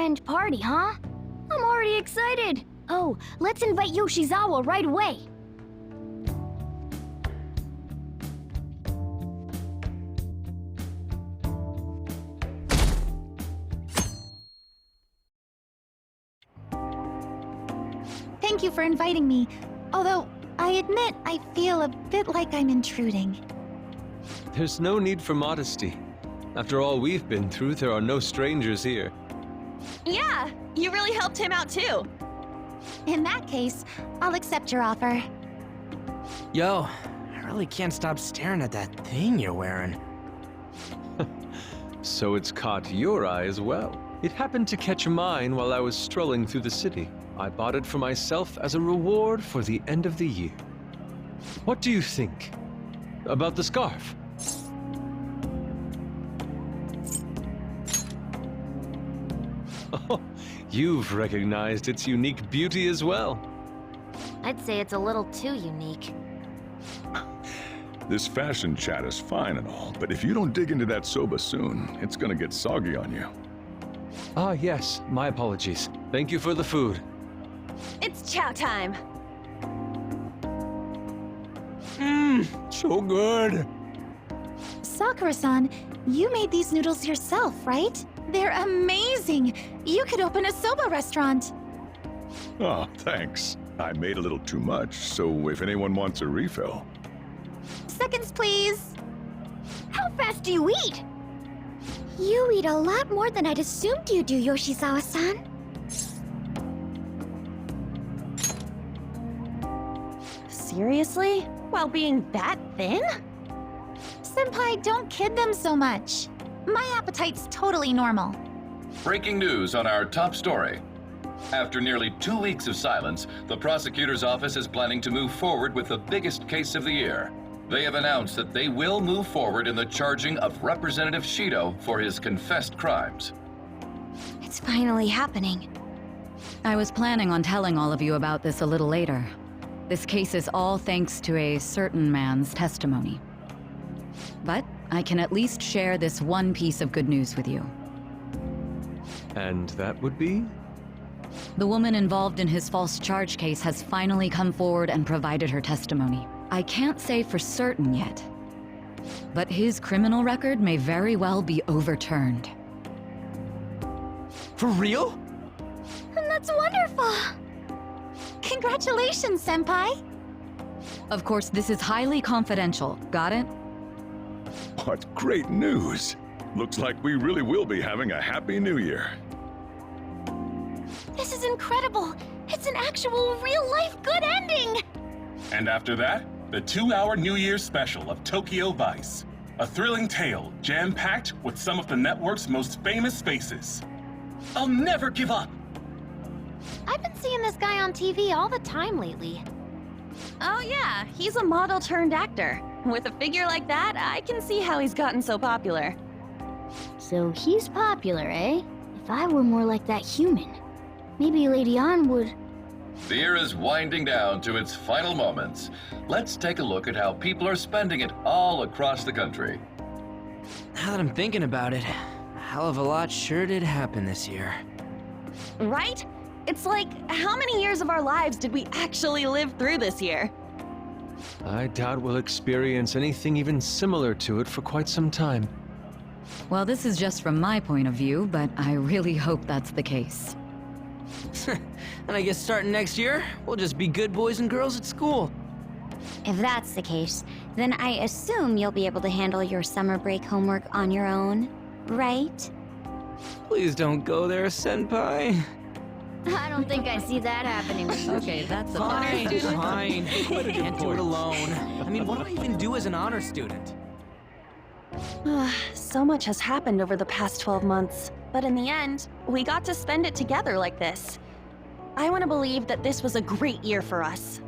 grand party, huh? I'm already excited. Oh, let's invite Yoshizawa right away. Thank you for inviting me. Although, I admit I feel a bit like I'm intruding. There's no need for modesty. After all we've been through, there are no strangers here. Yeah, you really helped him out too. In that case, I'll accept your offer. Yo, I really can't stop staring at that thing you're wearing. So it's caught your eye as well. It happened to catch mine while I was strolling through the city. I bought it for myself as a reward for the end of the year. What do you think about the scarf? Oh, you've recognized its unique beauty as well. I'd say it's a little too unique. This fashion chat is fine and all, but if you don't dig into that soba soon, it's gonna get soggy on you. Ah, yes, my apologies. Thank you for the food. It's chow time. So good. Sakura-san, you made these noodles yourself, right? They're amazing! You could open a soba restaurant. Oh, thanks. I made a little too much, so if anyone wants a refill. Seconds, please. How fast do you eat? You eat a lot more than I'd assumed you do, Yoshizawa-san. Seriously? While being that thin? Senpai, don't kid them so much. My appetite's totally normal. Breaking news on our top story. After nearly 2 weeks of silence, the prosecutor's office is planning to move forward with the biggest case of the year. They have announced that they will move forward in the charging of Representative Shido for his confessed crimes. It's finally happening. I was planning on telling all of you about this a little later. This case is all thanks to a certain man's testimony. But I can at least share this one piece of good news with you. And that would be? The woman involved in his false charge case has finally come forward and provided her testimony. I can't say for certain yet, but his criminal record may very well be overturned. For real? And that's wonderful! Congratulations, Senpai! Of course, this is highly confidential. Got it? What great news! Looks like we really will be having a happy new year. This is incredible! It's an actual, real-life good ending! And after that, the 2-hour New Year's special of Tokyo Vice. A thrilling tale, jam-packed with some of the network's most famous faces. I'll never give up! I've been seeing this guy on TV all the time lately. Oh yeah, he's a model turned actor. With a figure like that, I can see how he's gotten so popular. So he's popular, eh? If I were more like that human, maybe Lady Ann would... The year is winding down to its final moments. Let's take a look at how people are spending it all across the country. Now that I'm thinking about it, a hell of a lot sure did happen this year. Right? It's like, how many years of our lives did we actually live through this year? I doubt we'll experience anything even similar to it for quite some time. Well, this is just from my point of view, but I really hope that's the case. And I guess starting next year, we'll just be good boys and girls at school. If that's the case, then I assume you'll be able to handle your summer break homework on your own, right? Please don't go there, Senpai. I don't think I see that happening. Okay, that's a Fine, better fine. I can't do it alone. I mean, what do I even do as an honor student? So much has happened over the past 12 months, but in the end, we got to spend it together like this. I want to believe that this was a great year for us.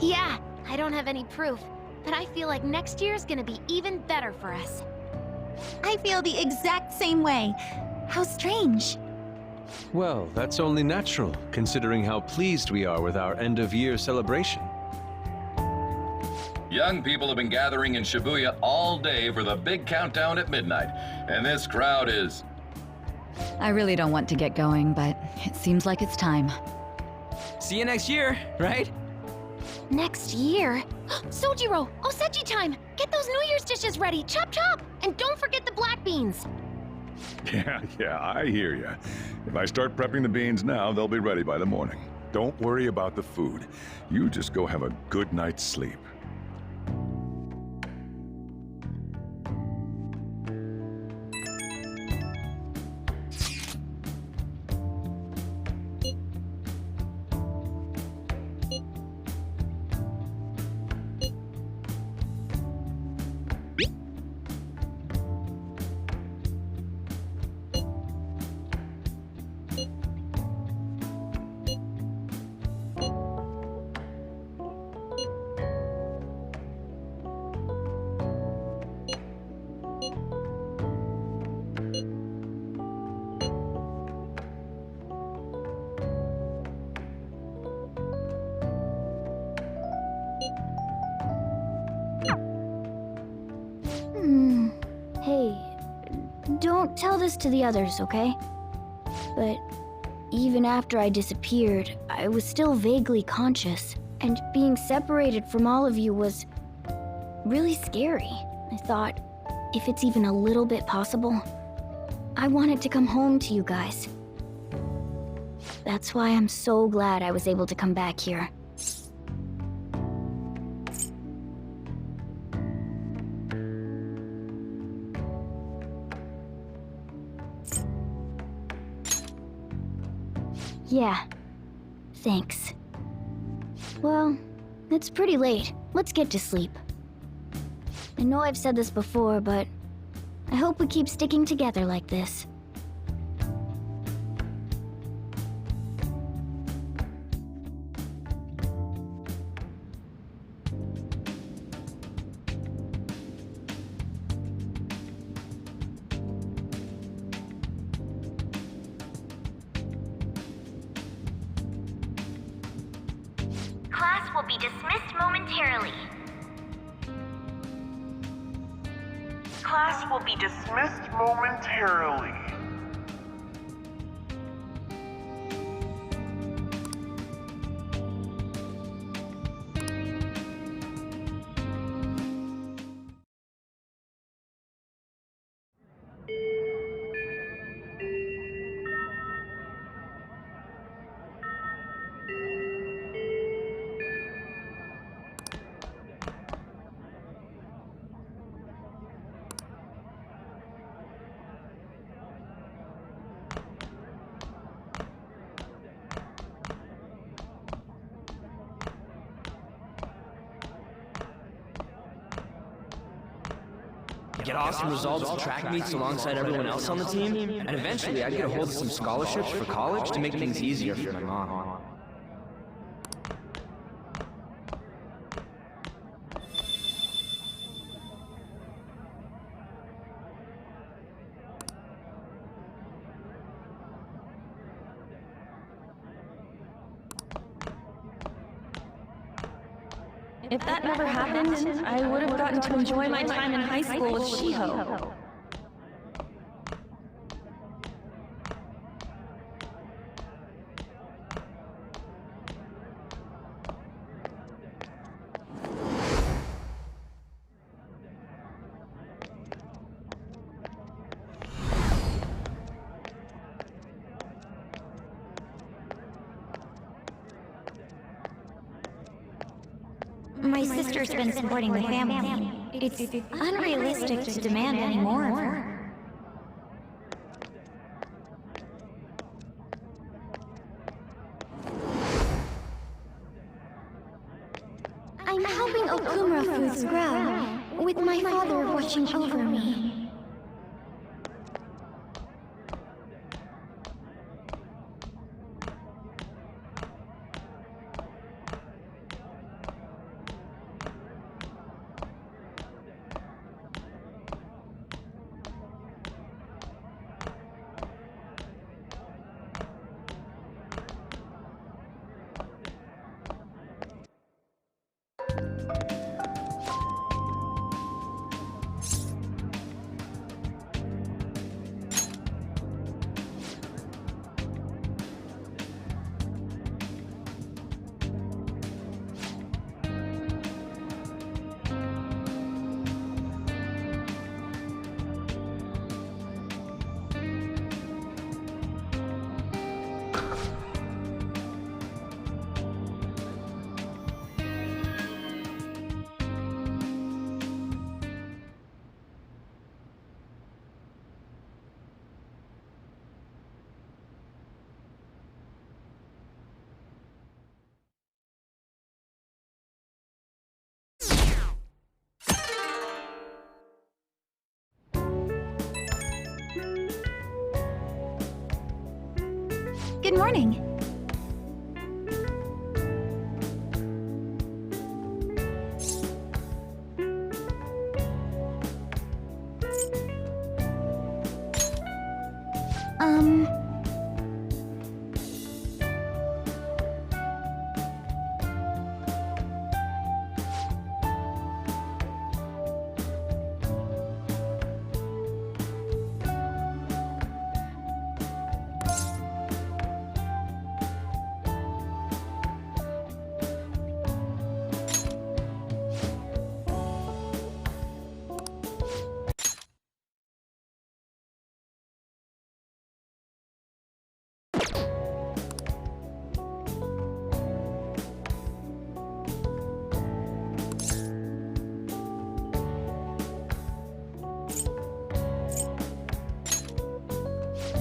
Yeah, I don't have any proof, but I feel like next year's gonna be even better for us. I feel the exact same way. How strange. Well, that's only natural, considering how pleased we are with our end-of-year celebration. Young people have been gathering in Shibuya all day for the big countdown at midnight, and this crowd is I really don't want to get going, but it seems like it's time. See you next year, right? Next year? Sojiro! Osechi time! Get those New Year's dishes ready! Chop chop! And don't forget the black beans! Yeah, I hear ya. If I start prepping the beans now, they'll be ready by the morning. Don't worry about the food. You just go have a good night's sleep. Hey, don't tell this to the others, okay? But even after I disappeared, I was still vaguely conscious, and being separated from all of you was really scary. I thought, if it's even a little bit possible, I wanted to come home to you guys. That's why I'm so glad I was able to come back here. Yeah, thanks. Well, it's pretty late. Let's get to sleep. I know I've said this before, but I hope we keep sticking together like this. Class will be dismissed momentarily. Class will be dismissed momentarily. Get awesome results at track meets alongside everyone else on the team, and eventually I'd get a hold of some scholarships for college to make things easier for my mom. If that never happened, I would have gotten to enjoy my time in high school with Shiho. My sister's been supporting the family. It's unrealistic to demand any more of her. I'm helping Okumura Foods grow, with my father watching over me. Good morning.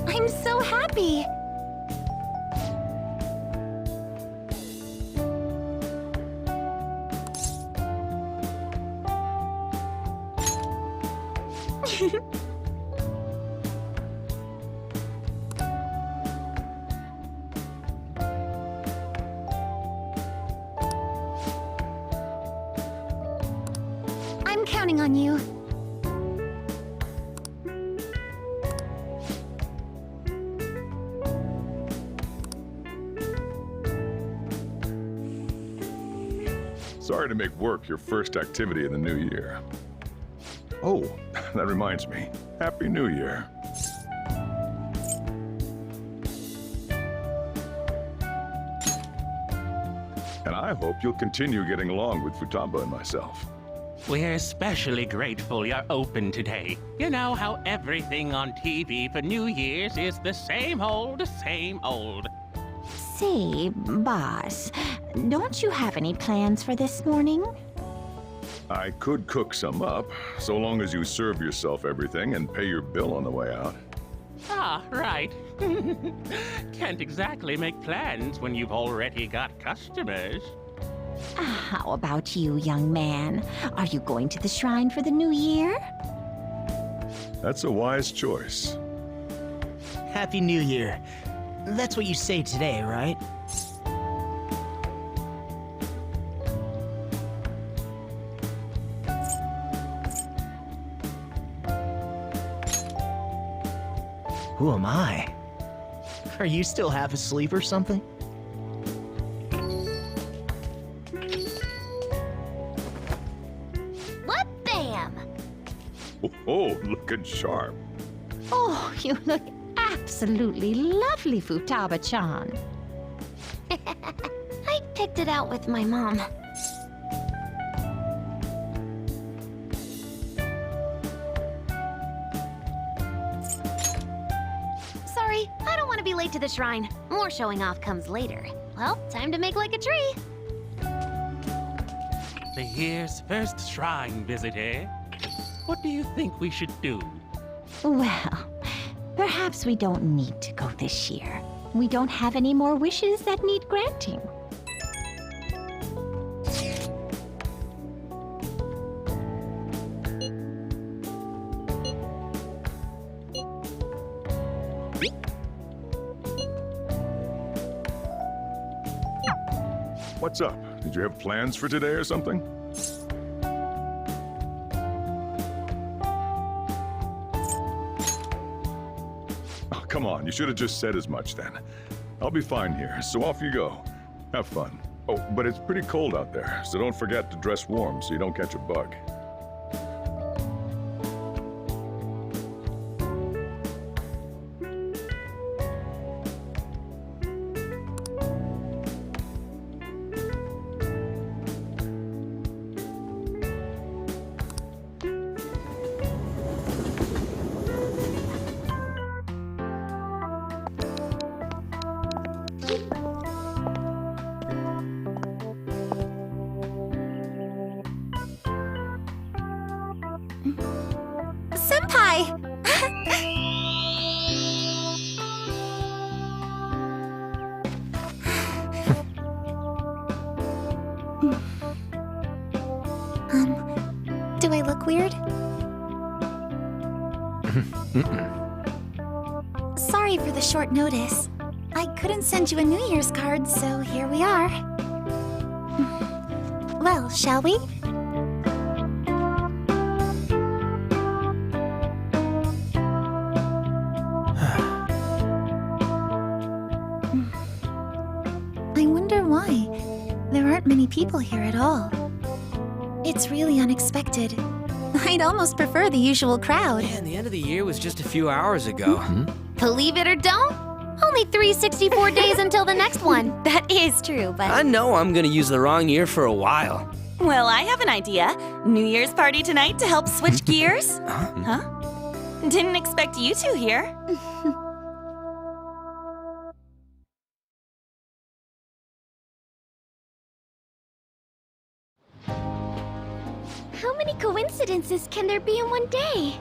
I'm so happy! I'm counting on you. Sorry to make work your first activity in the new year. Oh, that reminds me. Happy New Year. And I hope you'll continue getting along with Futaba and myself. We're especially grateful you're open today. You know how everything on TV for New Year's is the same old, same old. Say, boss, don't you have any plans for this morning? I could cook some up, so long as you serve yourself everything and pay your bill on the way out. Ah, right. Can't exactly make plans when you've already got customers. How about you, young man? Are you going to the shrine for the new year? That's a wise choice. Happy New Year. That's what you say today, right? Who am I? Are you still half asleep or something? What bam? Oh, looking sharp. Oh, you look absolutely lovely, Futaba-chan. I picked it out with my mom. Sorry, I don't want to be late to the shrine. More showing off comes later. Well, time to make like a tree. The year's first shrine visit, eh? What do you think we should do? Well, perhaps we don't need to go this year. We don't have any more wishes that need granting. What's up? Did you have plans for today or something? Oh, come on, you should have just said as much then. I'll be fine here, so off you go. Have fun. Oh, but it's pretty cold out there, so don't forget to dress warm so you don't catch a bug. Senpai! Do I look weird? Sorry for the short notice. I couldn't send you a New Year's card, so here we are. Well, shall we? I wonder why. There aren't many people here at all. It's really unexpected. I'd almost prefer the usual crowd. Man, the end of the year was just a few hours ago. Believe it or don't, only 364 days until the next one. That is true, but... I know I'm gonna use the wrong year for a while. Well, I have an idea. New Year's party tonight to help switch gears? Huh? Didn't expect you two here. How many coincidences can there be in one day?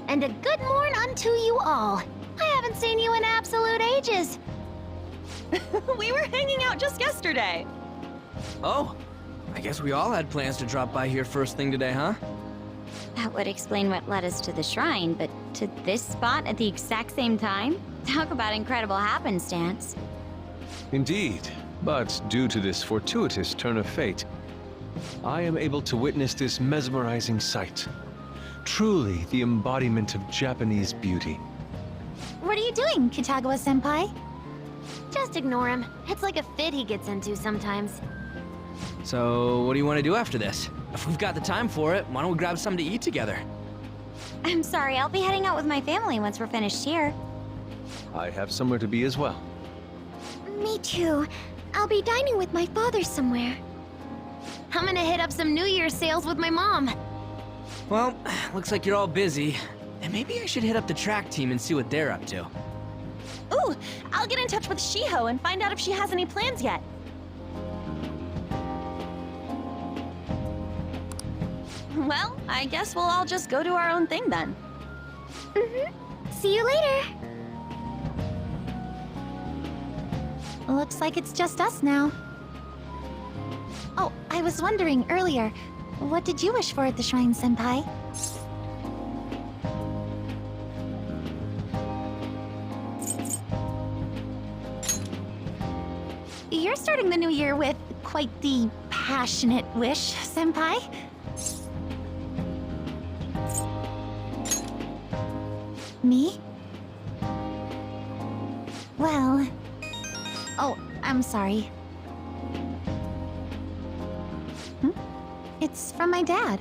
And a good morn unto you all. I haven't seen you in absolute ages. We were hanging out just yesterday. Oh, I guess we all had plans to drop by here first thing today, huh? That would explain what led us to the shrine, but to this spot at the exact same time? Talk about incredible happenstance. Indeed, but due to this fortuitous turn of fate, I am able to witness this mesmerizing sight. Truly the embodiment of Japanese beauty. What are you doing, Kitagawa-senpai? Just ignore him. It's like a fit he gets into sometimes. So, what do you want to do after this? If we've got the time for it, why don't we grab something to eat together? I'm sorry, I'll be heading out with my family once we're finished here. I have somewhere to be as well. Me too. I'll be dining with my father somewhere. I'm gonna hit up some New Year's sales with my mom. Well, looks like you're all busy. And maybe I should hit up the track team and see what they're up to. Ooh, I'll get in touch with Shiho and find out if she has any plans yet. Well, I guess we'll all just go do our own thing then. See you later. Looks like it's just us now. Oh, I was wondering earlier, what did you wish for at the shrine, Senpai? You're starting the new year with quite the passionate wish, Senpai. Me? Well... Oh, I'm sorry. It's from my dad.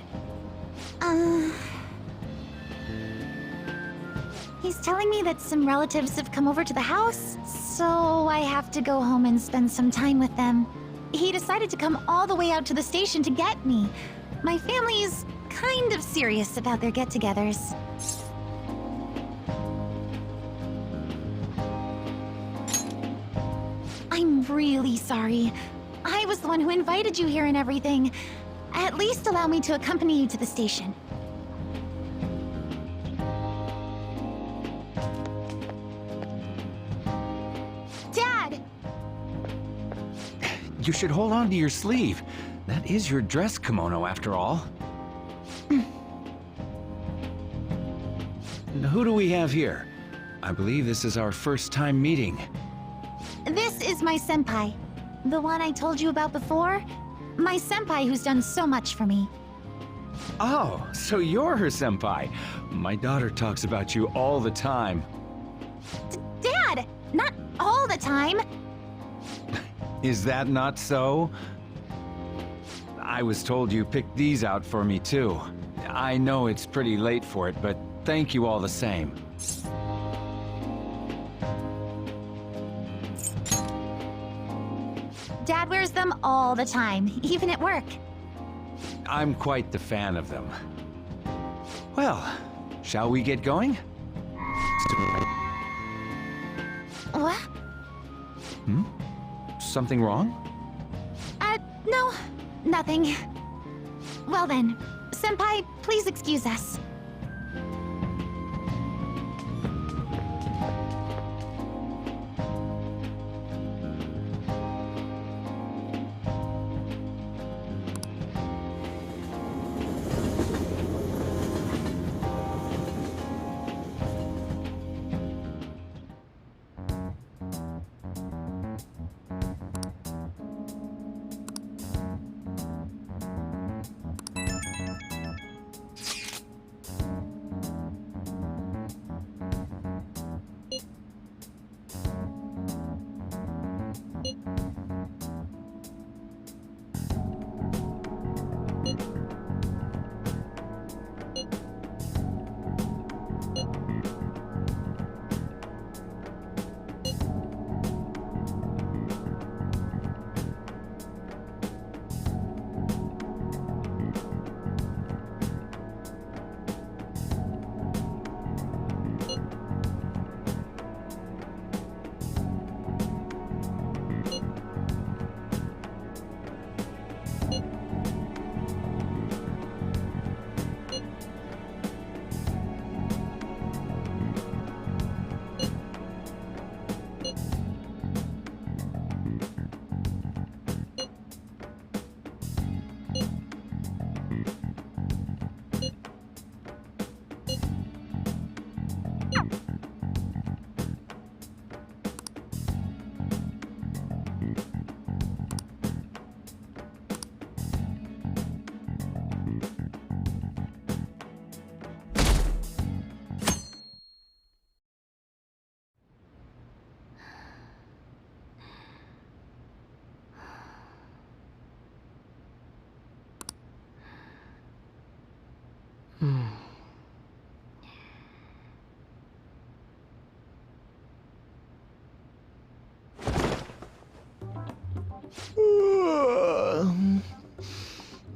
He's telling me that some relatives have come over to the house, so I have to go home and spend some time with them. He decided to come all the way out to the station to get me. My family is kind of serious about their get-togethers. I'm really sorry. I was the one who invited you here and everything. At least allow me to accompany you to the station. Dad! You should hold on to your sleeve. That is your dress kimono, after all. Who do we have here? I believe this is our first time meeting. This is my senpai. The one I told you about before. My senpai who's done so much for me. Oh, so you're her senpai. My daughter talks about you all the time. Dad! Not all the time! Is that not so? I was told you picked these out for me too. I know it's pretty late for it, but thank you all the same. Dad wears them all the time, even at work. I'm quite the fan of them. Well, shall we get going? What? Something wrong? No, nothing. Well then, senpai, please excuse us.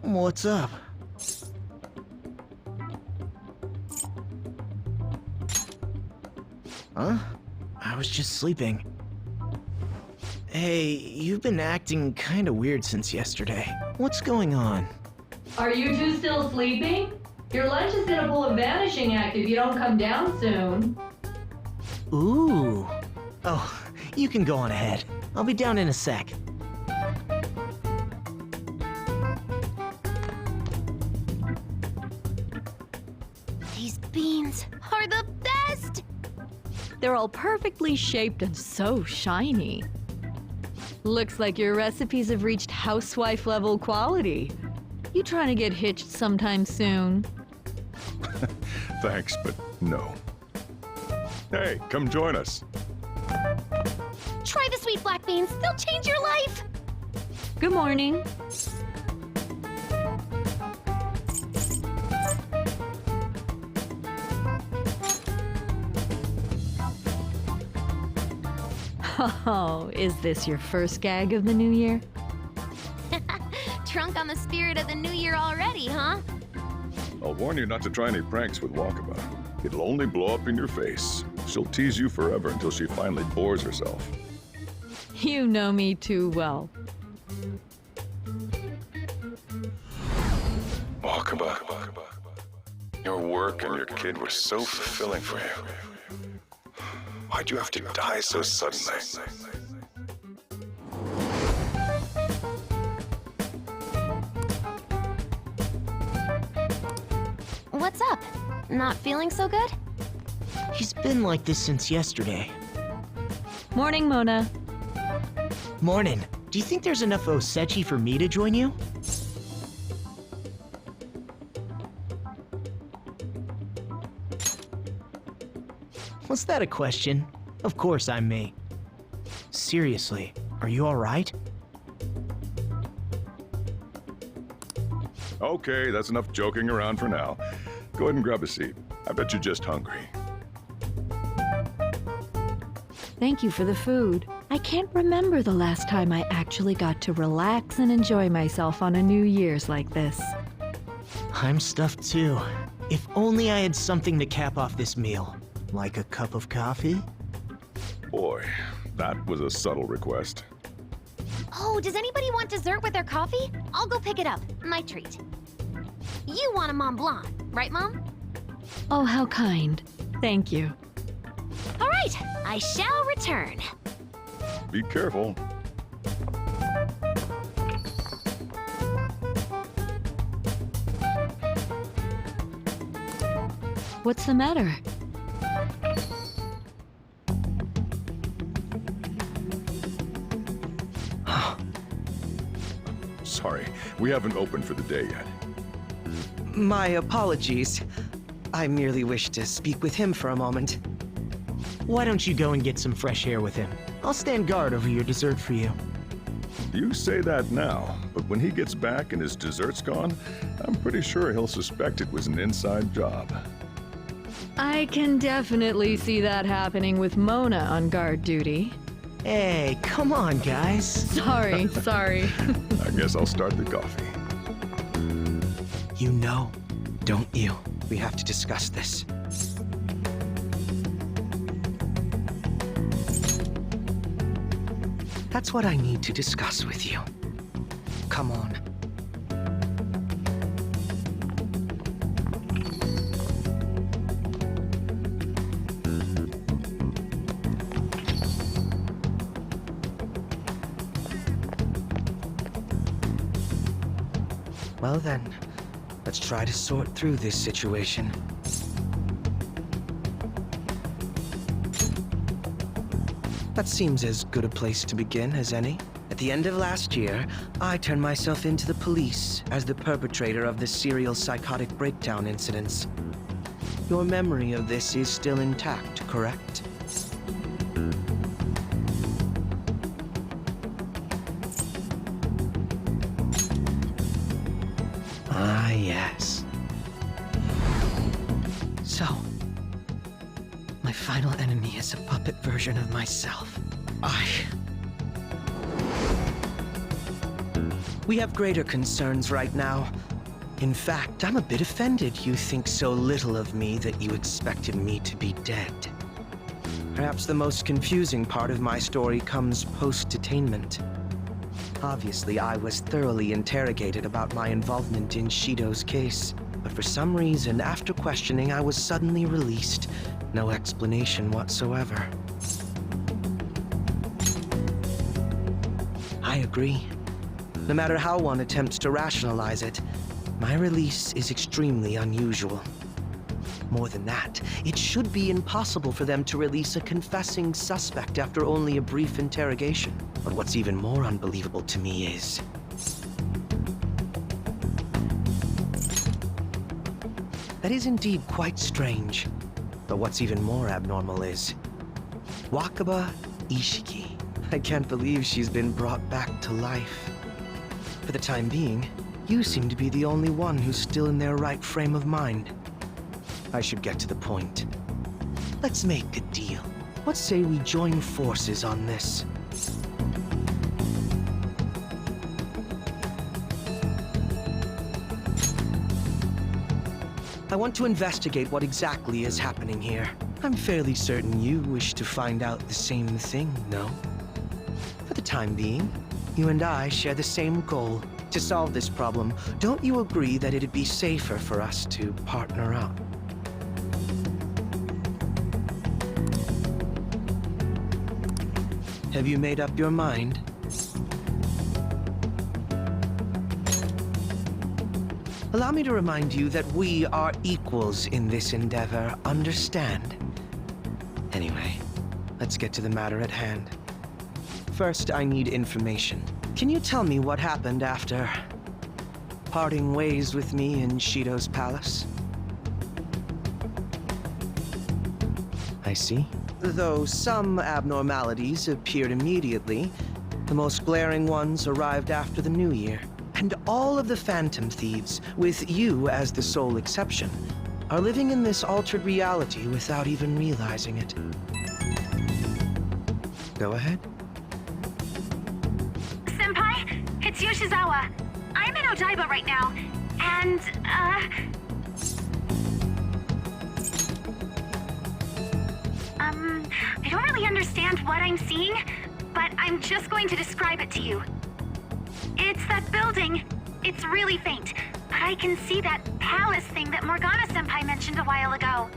What's up? Huh? I was just sleeping. Hey, you've been acting kinda weird since yesterday. What's going on? Are you two still sleeping? Your lunch is gonna pull a vanishing act if you don't come down soon. Ooh. Oh, you can go on ahead. I'll be down in a sec. These beans are the best! They're all perfectly shaped and so shiny. Looks like your recipes have reached housewife level quality. You trying to get hitched sometime soon? Thanks, but no. Hey, come join us. Try the sweet black beans. They'll change your life. Good morning. Oh, is this your first gag of the new year? Drunk on the spirit of the new year already, huh? I'll warn you not to try any pranks with Wakaba. It'll only blow up in your face. She'll tease you forever until she finally bores herself. You know me too well. Wakaba, your work and your kid were so fulfilling for you. Why'd you have to die so suddenly? What's up? Not feeling so good? He's been like this since yesterday. Morning, Mona. Morning. Do you think there's enough Osechi for me to join you? Was that a question? Of course I'm me. Seriously, are you alright? Okay, that's enough joking around for now. Go ahead and grab a seat. I bet you're just hungry. Thank you for the food. I can't remember the last time I actually got to relax and enjoy myself on a New Year's like this. I'm stuffed too. If only I had something to cap off this meal. Like a cup of coffee? Boy, that was a subtle request. Oh, does anybody want dessert with their coffee? I'll go pick it up. My treat. You want a Mont Blanc, right, Mom? Oh, how kind. Thank you. All right, I shall return. Be careful. What's the matter? Sorry, we haven't opened for the day yet. My apologies. I merely wish to speak with him for a moment. Why don't you go and get some fresh air with him? I'll stand guard over your dessert for you. You say that now, but when he gets back and his dessert's gone, I'm pretty sure he'll suspect it was an inside job. I can definitely see that happening with Mona on guard duty. Hey, come on, guys. Sorry. I guess I'll start the coffee. You know, don't you? We have to discuss this. That's what I need to discuss with you. Come on. Well then, let's try to sort through this situation. That seems as good a place to begin as any. At the end of last year, I turned myself into the police as the perpetrator of the serial psychotic breakdown incidents. Your memory of this is still intact, correct? Ah, yes. So, my final enemy is a puppet version of myself. We have greater concerns right now. In fact, I'm a bit offended you think so little of me that you expected me to be dead. Perhaps the most confusing part of my story comes post-detainment. Obviously, I was thoroughly interrogated about my involvement in Shido's case, but for some reason, after questioning, I was suddenly released. No explanation whatsoever. I agree. No matter how one attempts to rationalize it, my release is extremely unusual. More than that, it should be impossible for them to release a confessing suspect after only a brief interrogation. But what's even more unbelievable to me is... that is indeed quite strange. But what's even more abnormal is... Wakaba Ishiki. I can't believe she's been brought back to life. For the time being, you seem to be the only one who's still in their right frame of mind. I should get to the point. Let's make a deal. What say we join forces on this? I want to investigate what exactly is happening here. I'm fairly certain you wish to find out the same thing, no? For the time being, you and I share the same goal. To solve this problem, don't you agree that it'd be safer for us to partner up? Have you made up your mind? Allow me to remind you that we are equals in this endeavor, understand? Anyway, let's get to the matter at hand. First, I need information. Can you tell me what happened after parting ways with me in Shido's palace? I see. Though some abnormalities appeared immediately, the most glaring ones arrived after the New Year. And all of the Phantom Thieves, with you as the sole exception, are living in this altered reality without even realizing it. Go ahead. Senpai, it's Yoshizawa. I'm in Odaiba right now, and, I don't really understand what I'm seeing, but I'm just going to describe it to you. It's that building. It's really faint, but I can see that palace thing that Morgana-senpai mentioned a while ago.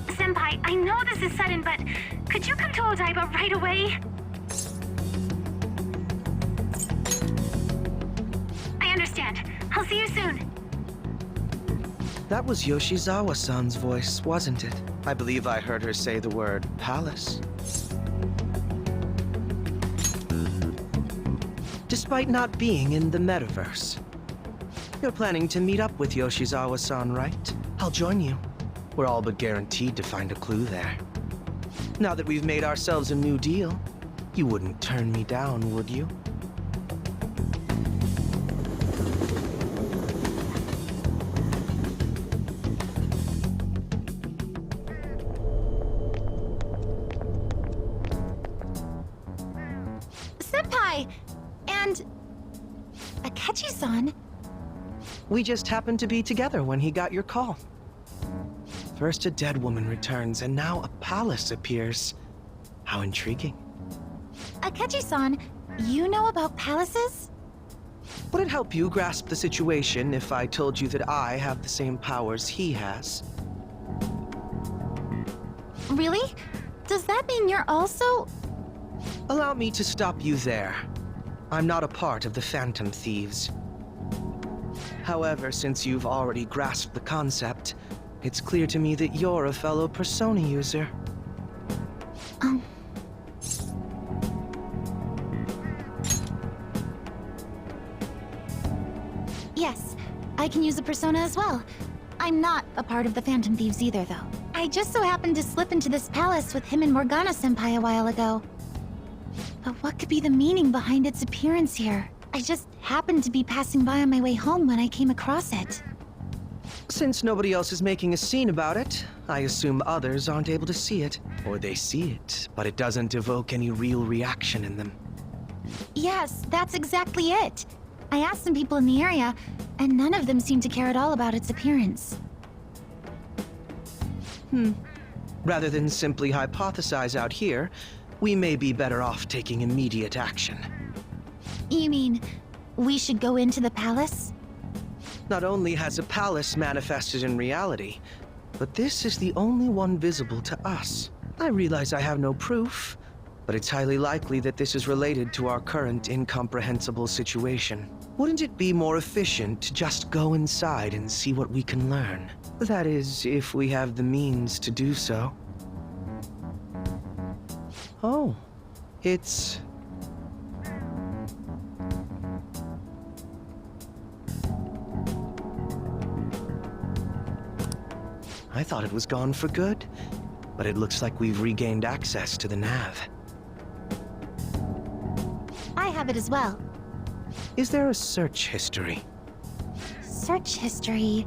Senpai, I know this is sudden, but could you come to Odaiba right away? I understand. I'll see you soon. That was Yoshizawa-san's voice, wasn't it? I believe I heard her say the word palace. Despite not being in the metaverse. You're planning to meet up with Yoshizawa-san, right? I'll join you. We're all but guaranteed to find a clue there. Now that we've made ourselves a new deal, you wouldn't turn me down, would you? Senpai! And... Akechi-san? We just happened to be together when he got your call. First a dead woman returns, and now a palace appears. How intriguing. Akechi-san, you know about palaces? Would it help you grasp the situation if I told you that I have the same powers he has? Really? Does that mean you're also... Allow me to stop you there. I'm not a part of the Phantom Thieves. However, since you've already grasped the concept, it's clear to me that you're a fellow Persona user. Yes, I can use a Persona as well. I'm not a part of the Phantom Thieves either, though. I just so happened to slip into this palace with him and Morgana-senpai a while ago. But what could be the meaning behind its appearance here? I just happened to be passing by on my way home when I came across it. Since nobody else is making a scene about it, I assume others aren't able to see it. Or they see it, but it doesn't evoke any real reaction in them. Yes, that's exactly it. I asked some people in the area, and none of them seemed to care at all about its appearance. Rather than simply hypothesize out here, we may be better off taking immediate action. You mean, we should go into the palace? Not only has a palace manifested in reality, but this is the only one visible to us. I realize I have no proof, but it's highly likely that this is related to our current incomprehensible situation. Wouldn't it be more efficient to just go inside and see what we can learn? That is, if we have the means to do so. Oh, it's... I thought it was gone for good, but it looks like we've regained access to the nav. I have it as well. Is there a search history? Search history?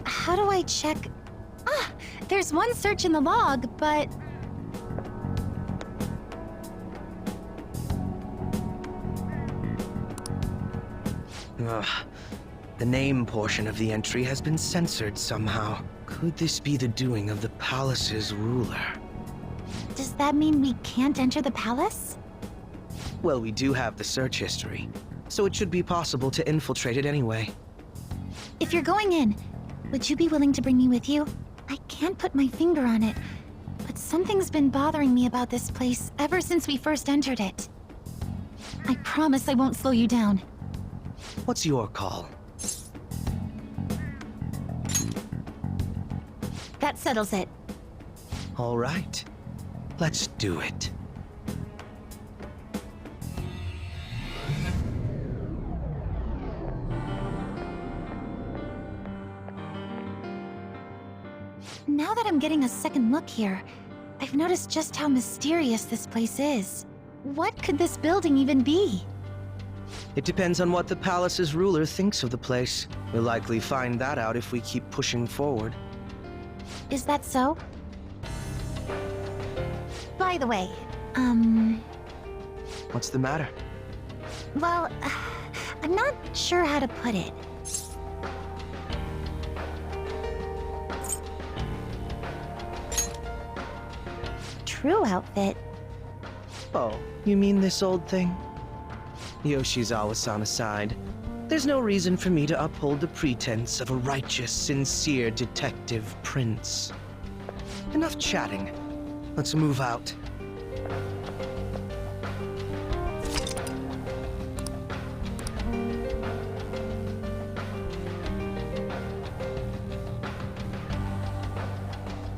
How do I check? Ah, there's one search in the log, but... Ugh. The name portion of the entry has been censored somehow. Could this be the doing of the palace's ruler? Does that mean we can't enter the palace? Well, we do have the search history, so it should be possible to infiltrate it anyway. If you're going in, would you be willing to bring me with you? I can't put my finger on it, but something's been bothering me about this place ever since we first entered it. I promise I won't slow you down. What's your call? That settles it. All right. Let's do it. Now that I'm getting a second look here, I've noticed just how mysterious this place is. What could this building even be? It depends on what the palace's ruler thinks of the place. We'll likely find that out if we keep pushing forward. Is that so? By the way, What's the matter? well, I'm not sure how to put it. True outfit. Oh, you mean this old thing? Yoshizawa-san aside, there's no reason for me to uphold the pretense of a righteous, sincere detective prince. Enough chatting. Let's move out.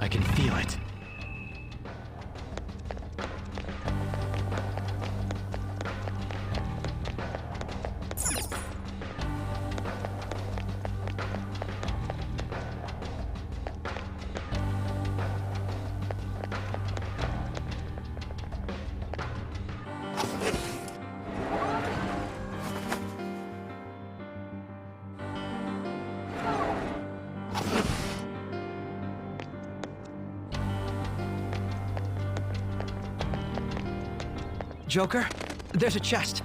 I can feel it. Joker, there's a chest.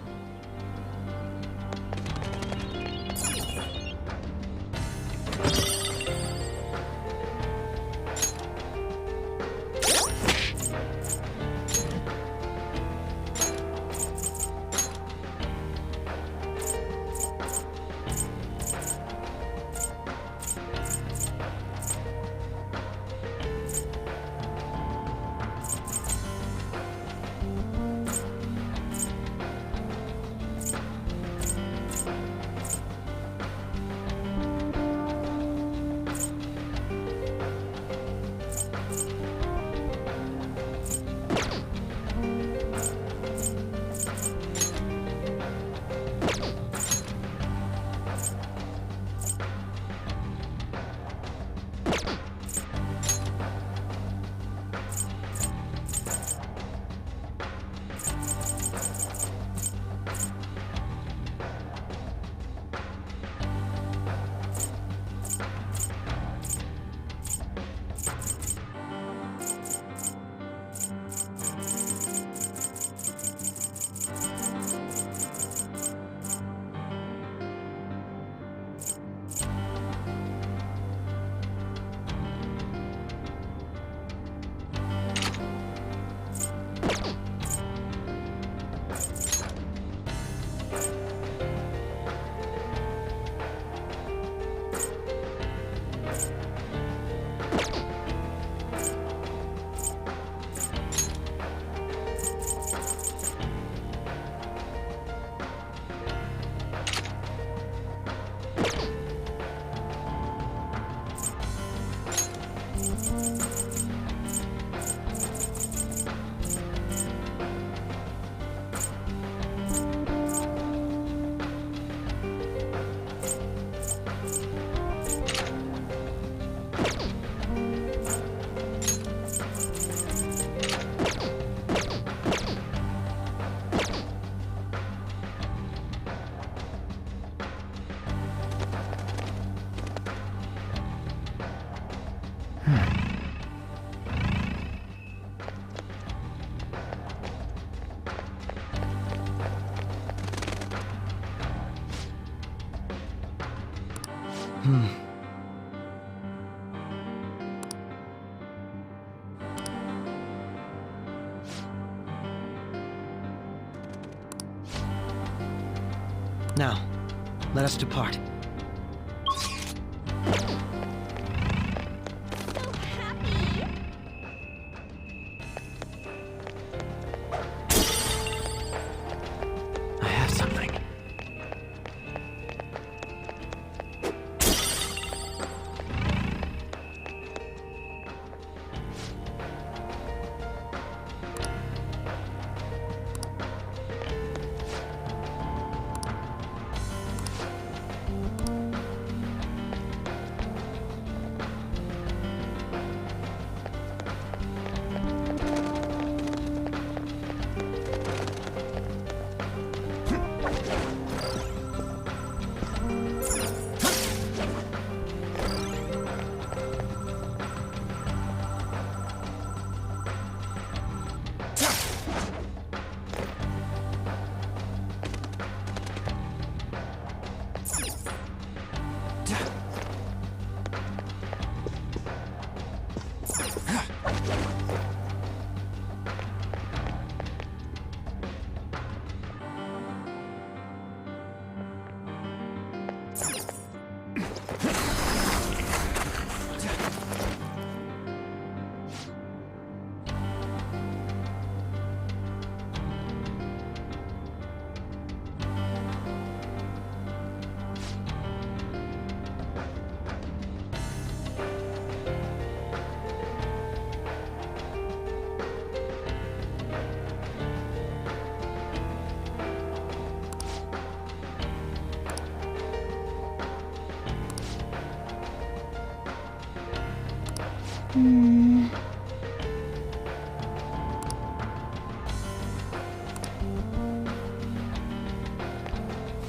Now, let us depart. I have something.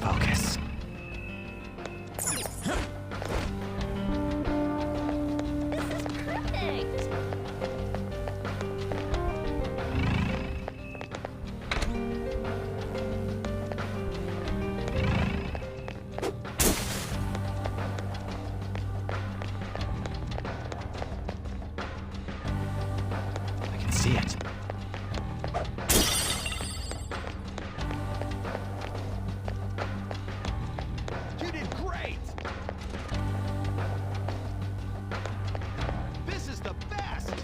Focus. I can see it. You did great! This is the best!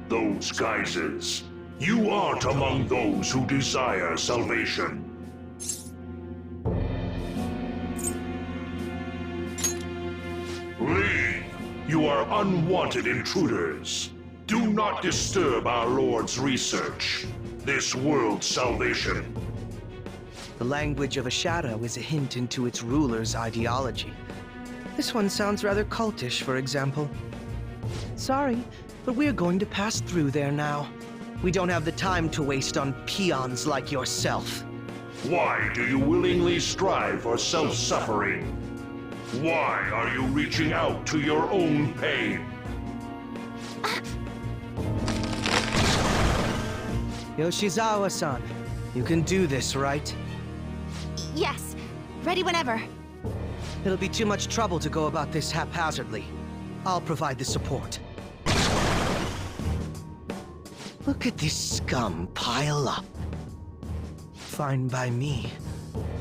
Those geysers. You aren't among those who desire salvation. Leave! You are unwanted intruders. Do not disturb our Lord's research. This world's salvation. The language of a shadow is a hint into its ruler's ideology. This one sounds rather cultish, for example. Sorry, but we're going to pass through there now. We don't have the time to waste on peons like yourself. Why do you willingly strive for self-suffering? Why are you reaching out to your own pain? Yoshizawa-san, you can do this, right? Yes, ready whenever. It'll be too much trouble to go about this haphazardly. I'll provide the support. Look at this scum pile up. Fine by me.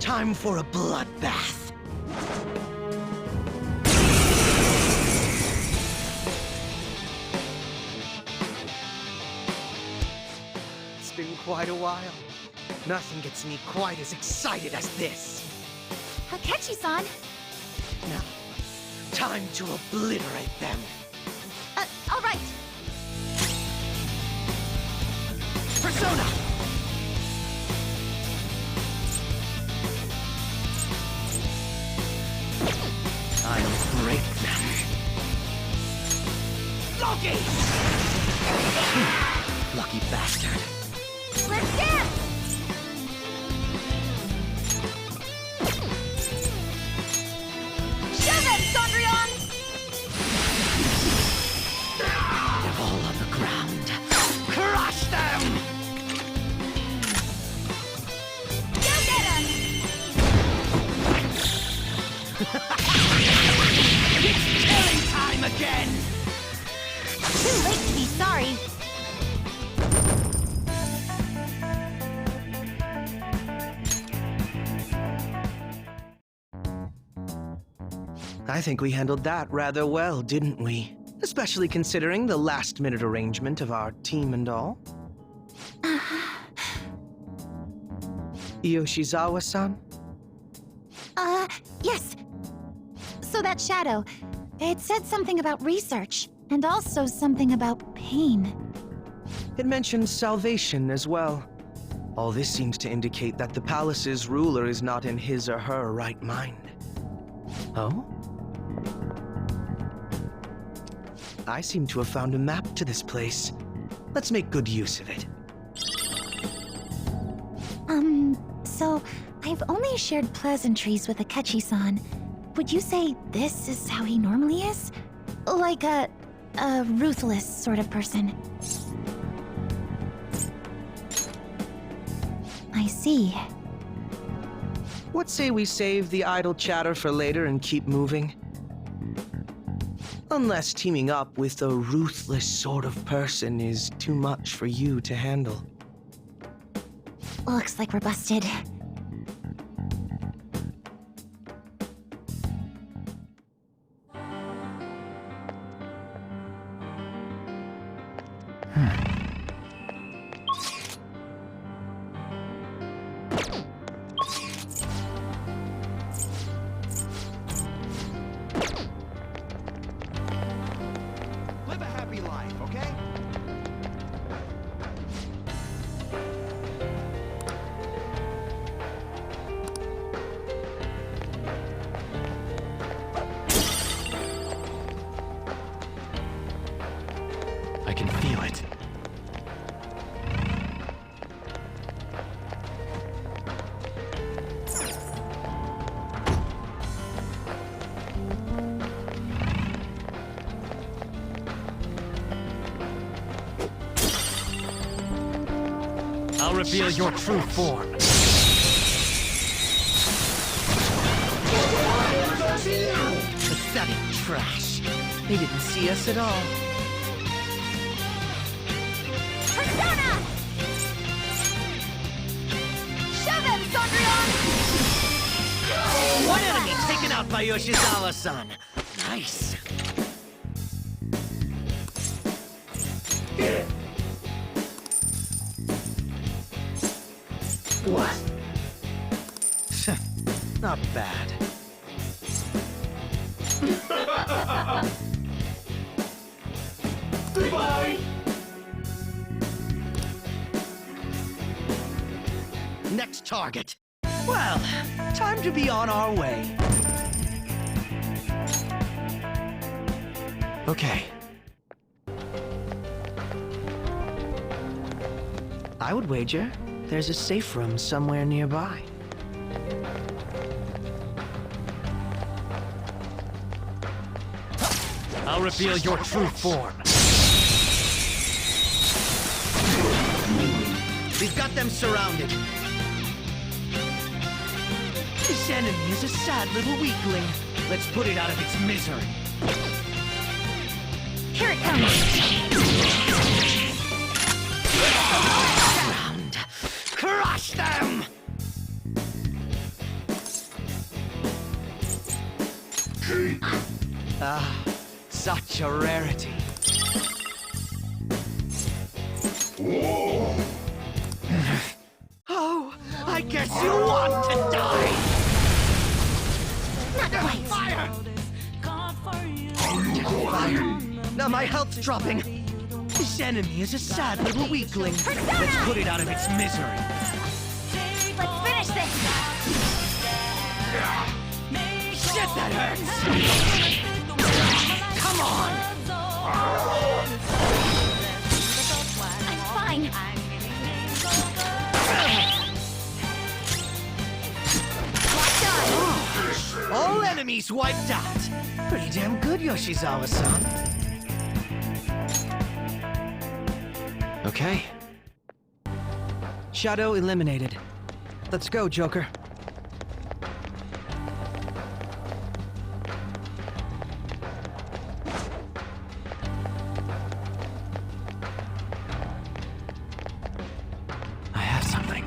Time for a bloodbath. It's been quite a while. Nothing gets me quite as excited as this. Akechi-san! Now, time to obliterate them. All right. Persona! I'll break them. Loki! Lucky bastard. Let's dance! Shove it, Sondrion! They're all on the ground. Crush them! Go get him! It's killing time again! Too late to be sorry. I think we handled that rather well, didn't we? Especially considering the last-minute arrangement of our team and all. Yoshizawa-san? Yes. So that shadow, it said something about research, and also something about pain. It mentioned salvation as well. All this seems to indicate that the palace's ruler is not in his or her right mind. Oh? I seem to have found a map to this place. Let's make good use of it. So I've only shared pleasantries with Akechi-san. Would you say this is how he normally is? Like a ruthless sort of person? I see. What say we save the idle chatter for later and keep moving? Unless teaming up with a ruthless sort of person is too much for you to handle. Looks like we're busted. Live a happy life, okay? I can feel it. I'll reveal your true form. Pathetic trash. They didn't see us at all. Persona! Shove him, Sondrion! One enemy taken out by Yoshizawa-san. Nice. What? Not bad. Goodbye! Next target. Well, time to be on our way. Okay. I would wager there's a safe room somewhere nearby. I'll reveal your true form. We've got them surrounded. This enemy is a sad little weakling. Let's put it out of its misery. Here it comes! Round. Crush them! Such a rarity. Oh, I guess you want to die! Not quite. Fire! Fire. Now my health's dropping. This enemy is a sad little weakling. Let's put it out of its misery. Let's finish this! Shit, that hurts! Come on! I'm fine. All enemies wiped out. Pretty damn good, Yoshizawa-san. Okay. Shadow eliminated. Let's go, Joker. I have something.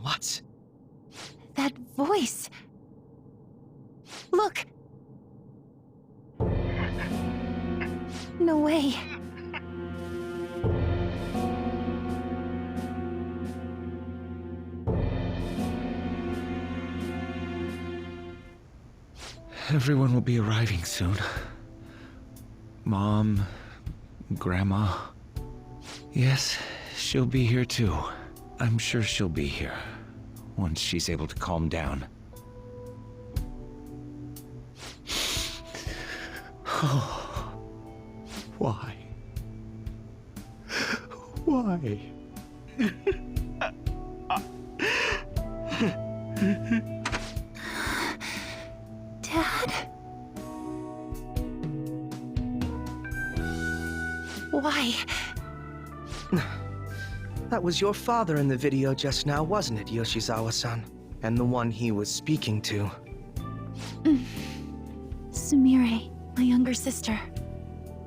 What? That voice. Look. No way. Everyone will be arriving soon. Mom, Grandma. Yes, she'll be here too. I'm sure she'll be here once she's able to calm down. Why? Why? Dad? Why? That was your father in the video just now, wasn't it, Yoshizawa-san? And the one he was speaking to. Sumire, my younger sister.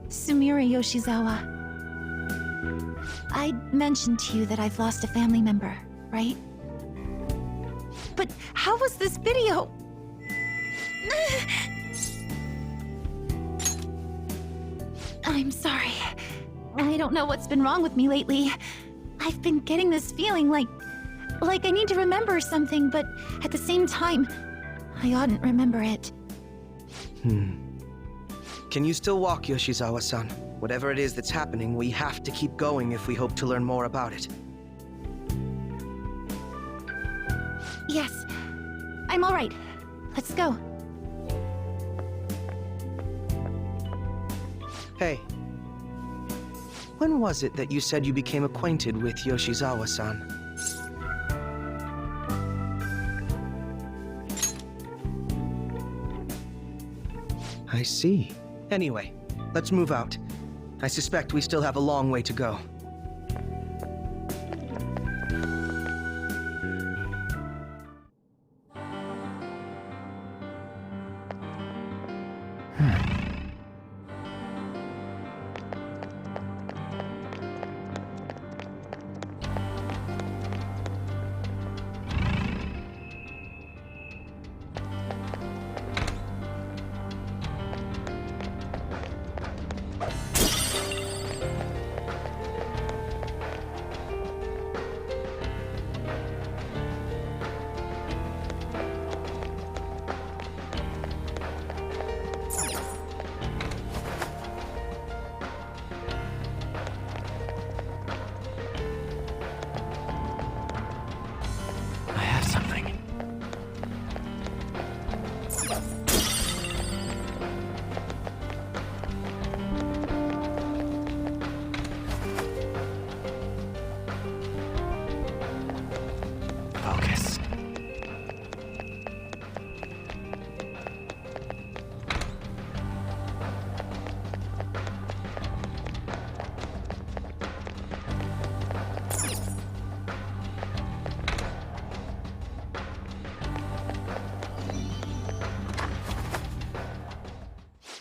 Sumire Yoshizawa. I mentioned to you that I've lost a family member, right? But how was this video? I'm sorry. I don't know what's been wrong with me lately. I've been getting this feeling like I need to remember something, but at the same time, I oughtn't remember it. Can you still walk, Yoshizawa-san? Whatever it is that's happening, we have to keep going if we hope to learn more about it. Yes, I'm all right. Let's go. Hey. When was it that you said you became acquainted with Yoshizawa-san? I see. Anyway, let's move out. I suspect we still have a long way to go.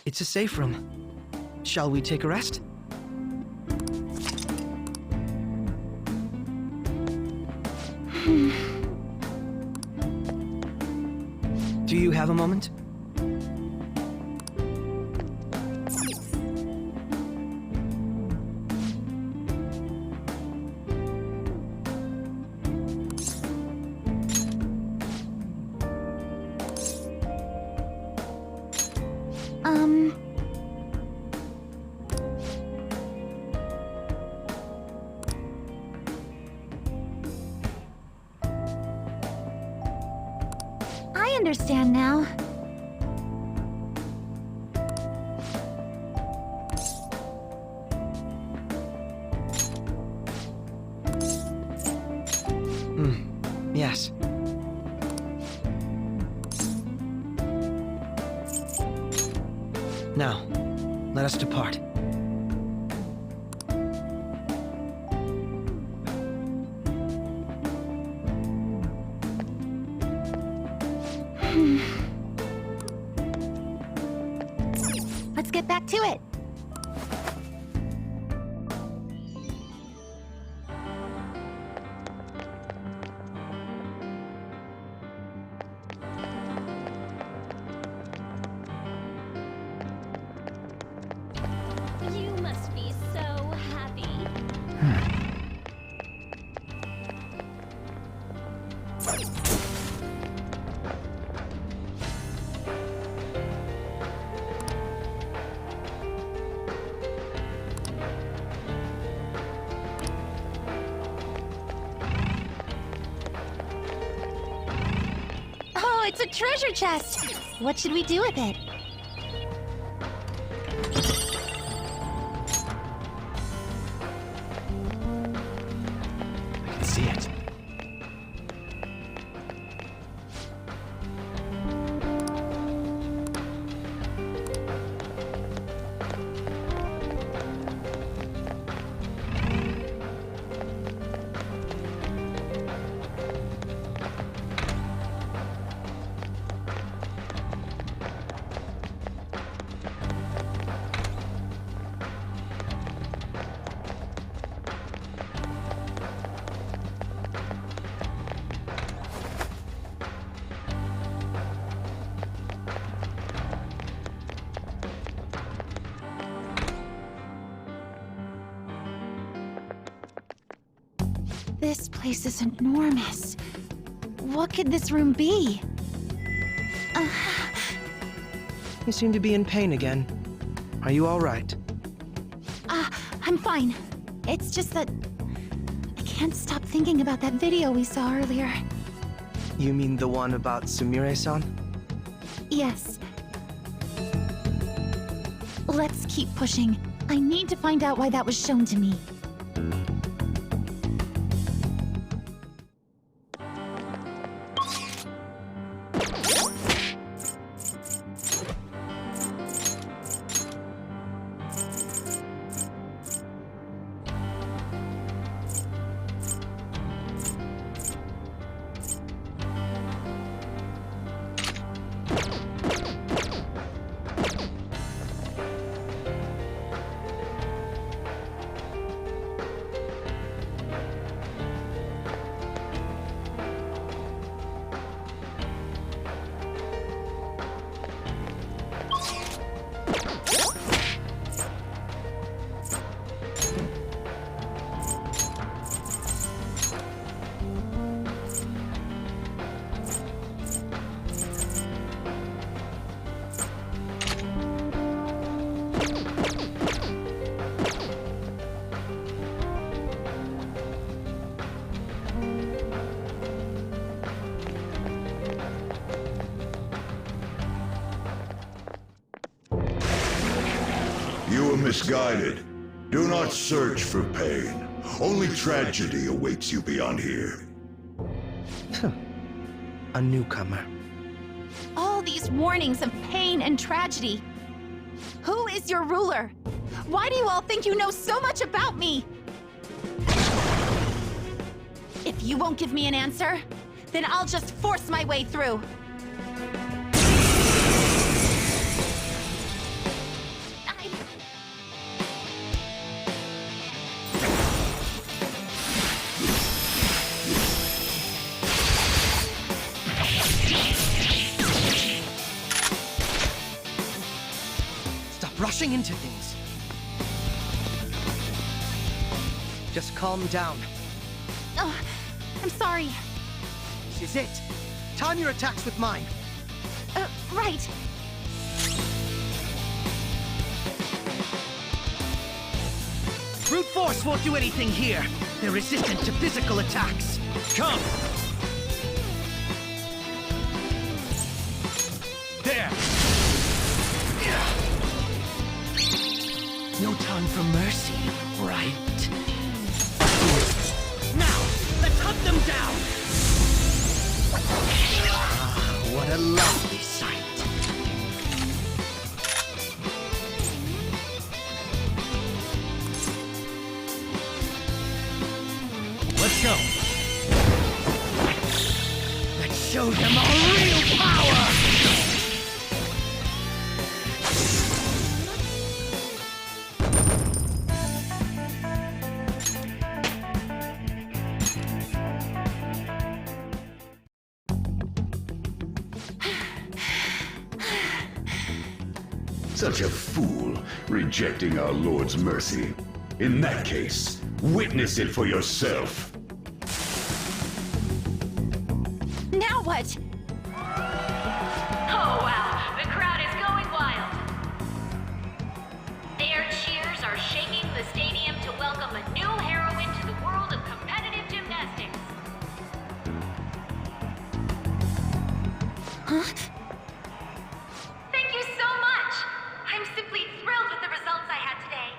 It's a safe room. Shall we take a rest? Do you have a moment? I understand now. Yes. Now, let us depart. Let's get back to it. You must be so happy. Oh, it's a treasure chest. What should we do with it? I can see it. This place is enormous. What could this room be? You seem to be in pain again. Are you all right? I'm fine. It's just that I can't stop thinking about that video we saw earlier. You mean the one about Sumire-san? Yes. Let's keep pushing. I need to find out why that was shown to me. You were misguided. Do not search for pain. Only tragedy awaits you beyond here. A newcomer. All these warnings of pain and tragedy. Who is your ruler? Why do you all think you know so much about me? If you won't give me an answer, then I'll just force my way through. rushing into things. Just calm down. Oh, I'm sorry. This is it. Time your attacks with mine. Right. Brute force won't do anything here. They're resistant to physical attacks. Come! There! No time for mercy, right? Now, let's hunt them down! Ah, what a lovely sight. Let's go. Let's show them our real power! Such a fool, rejecting our Lord's mercy. In that case, witness it for yourself. Now what? Oh wow, the crowd is going wild. Their cheers are shaking the stadium to welcome a new heroine to the world of competitive gymnastics. Huh? Thank you so much! I'm simply thrilled with the results I had today.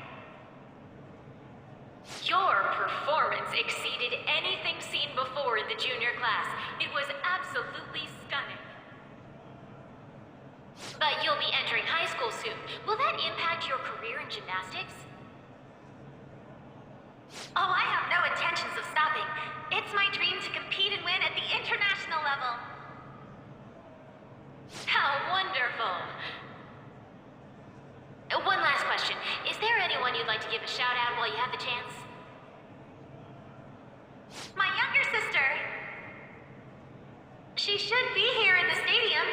Your performance exceeded anything seen before in the junior class. It was absolutely stunning. But you'll be entering high school soon. Will that impact your career in gymnastics? Oh, I have no intentions of stopping. It's my dream to compete and win at the international level. How wonderful! One last question. Is there anyone you'd like to give a shout out while you have the chance? My younger sister. She should be here in the stadium.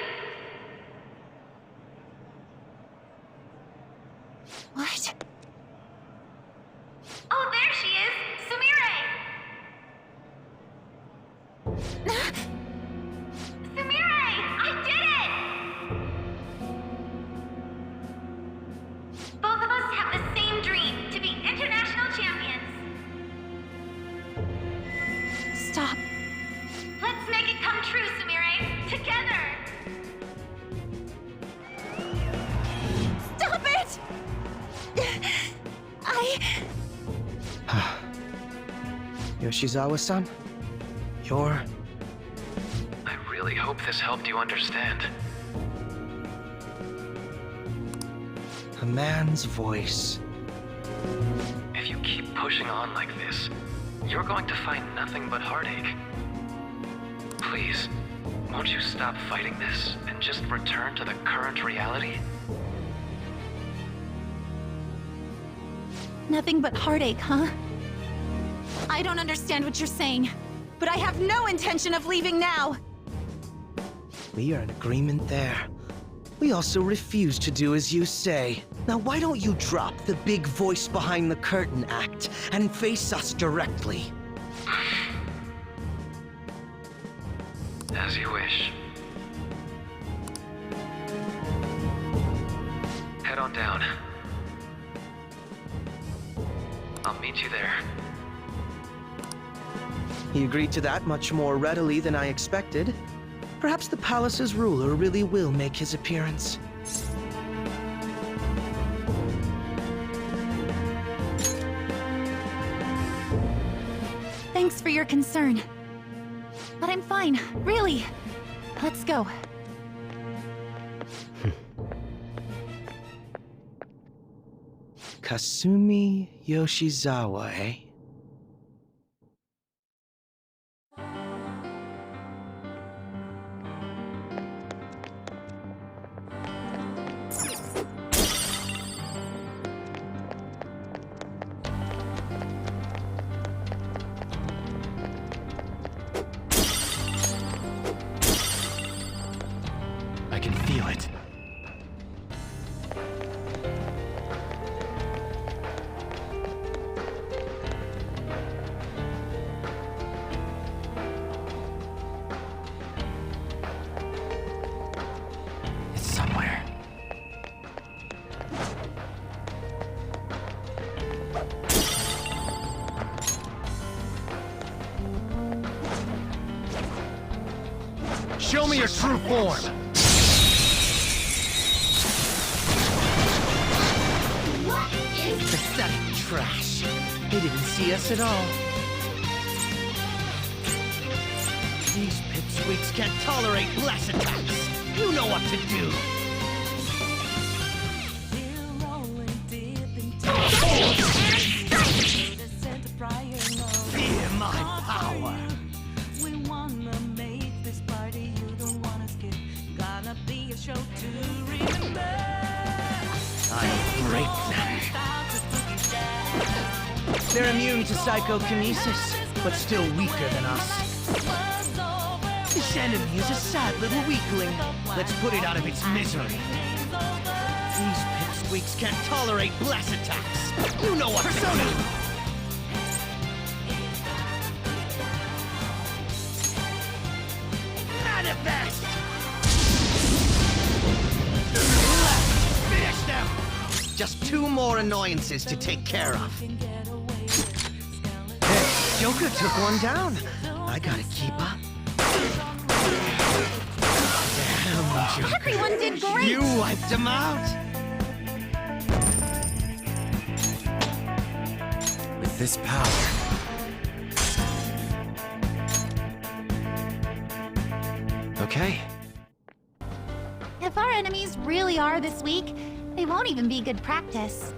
What? Oh, there she is! Sumire! Sumire! I did it! Both of us have the same dream, to be international champions. Stop. Let's make it come true, Sumire! Together! Stop it! Yoshizawa-san, you're... I really hope this helped you understand. a man's voice. If you keep pushing on like this, you're going to find nothing but heartache. Please, won't you stop fighting this and just return to the current reality? Nothing but heartache, huh? I don't understand what you're saying, but I have no intention of leaving now! We are in agreement there. We also refuse to do as you say. Now why don't you drop the big voice behind the curtain act and face us directly? As you wish. Head on down. I'll meet you there. He agreed to that much more readily than I expected. Perhaps the palace's ruler really will make his appearance. Thanks for your concern. But I'm fine, really. Let's go. Kasumi Yoshizawa, eh? I can feel it. me your true form! Pathetic trash. They didn't see us at all. These pipsqueaks can't tolerate blast attacks. You know what to do. Fear my power. We wanna make this party you don't wanna skip. Gonna be a show to remember. I'll break them. They're immune to psychokinesis, but still weaker than us. This enemy is a sad little weakling. Let's put it out of its misery. These pipsqueaks can't tolerate blast attacks. You know what Persona! To do. Manifest! Finish them! Just 2 more annoyances to take care of. Hey, Joker took one down. I gotta keep up. Damn, Joker. Everyone did great! You wiped him out! With this power... Okay. If our enemies really are this weak, they won't even be good practice.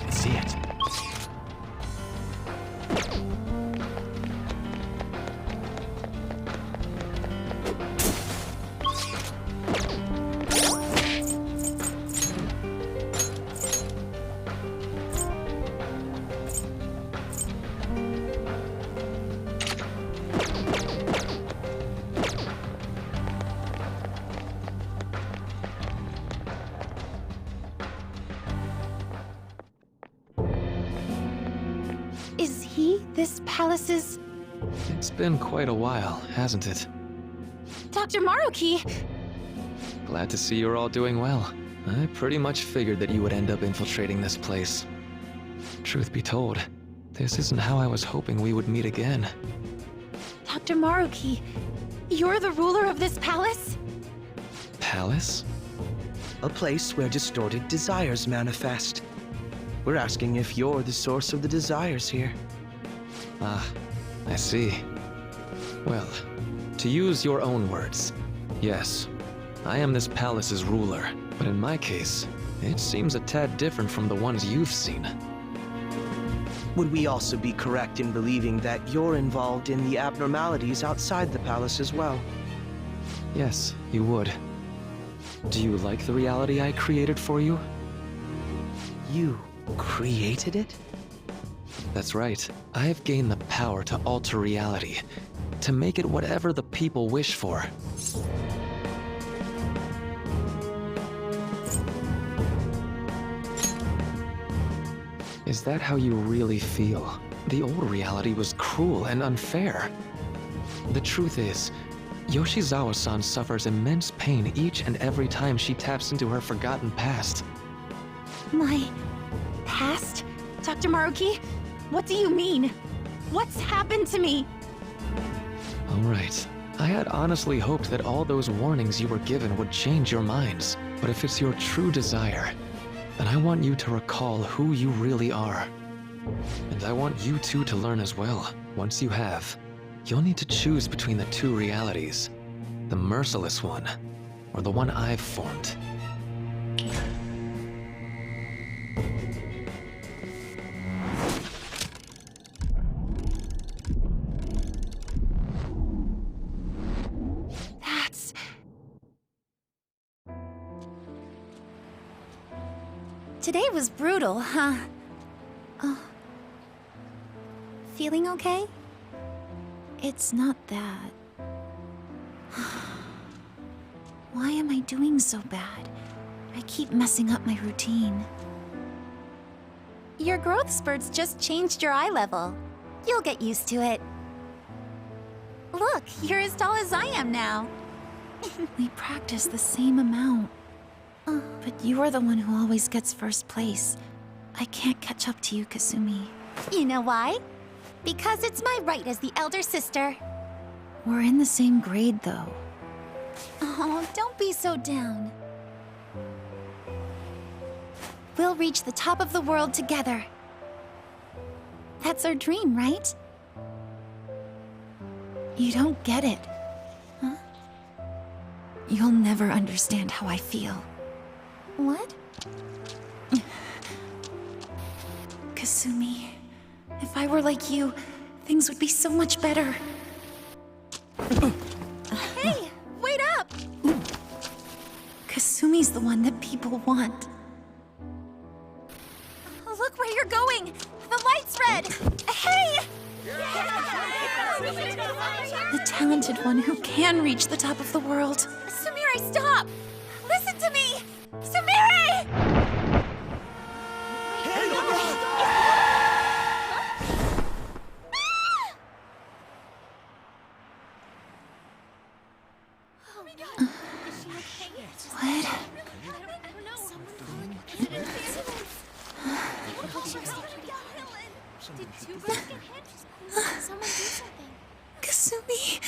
See it. Is he this palace's... It's been quite a while, hasn't it? Dr. Maruki? Glad to see you're all doing well. I pretty much figured that you would end up infiltrating this place. Truth be told, this isn't how I was hoping we would meet again. Dr. Maruki, you're the ruler of this palace? Palace? A place where distorted desires manifest. We're asking if you're the source of the desires here. Ah, I see. Well, to use your own words, yes, I am this palace's ruler, but in my case, it seems a tad different from the ones you've seen. Would we also be correct in believing that you're involved in the abnormalities outside the palace as well? Yes, you would. Do you like the reality I created for you? You created it? That's right. I've gained the power to alter reality, to make it whatever the people wish for. Is that how you really feel? The old reality was cruel and unfair. The truth is, Yoshizawa-san suffers immense pain each and every time she taps into her forgotten past. My... past? Dr. Maruki? What do you mean? What's happened to me? All right. I had honestly hoped that all those warnings you were given would change your minds. But if it's your true desire, then I want you to recall who you really are. And I want you two to learn as well. Once you have, you'll need to choose between the two realities. The merciless one, or the one I've formed. Today was brutal, huh? Oh. Feeling okay? It's not that. Why am I doing so bad? I keep messing up my routine. Your growth spurts just changed your eye level. You'll get used to it. Look, you're as tall as I am now. We practice the same amount. But you are the one who always gets first place. I can't catch up to you, Kasumi. You know why? Because it's my right as the elder sister. We're in the same grade, though. Oh, don't be so down. We'll reach the top of the world together. That's our dream, right? You don't get it. Huh? You'll never understand how I feel. What? Kasumi, if I were like you, things would be so much better. Hey, wait up! Kasumi's the one that people want. Look where you're going! The light's red! Hey! The talented one who can reach the top of the world. Sumire, stop! Listen to me! Sumire! Kasumi.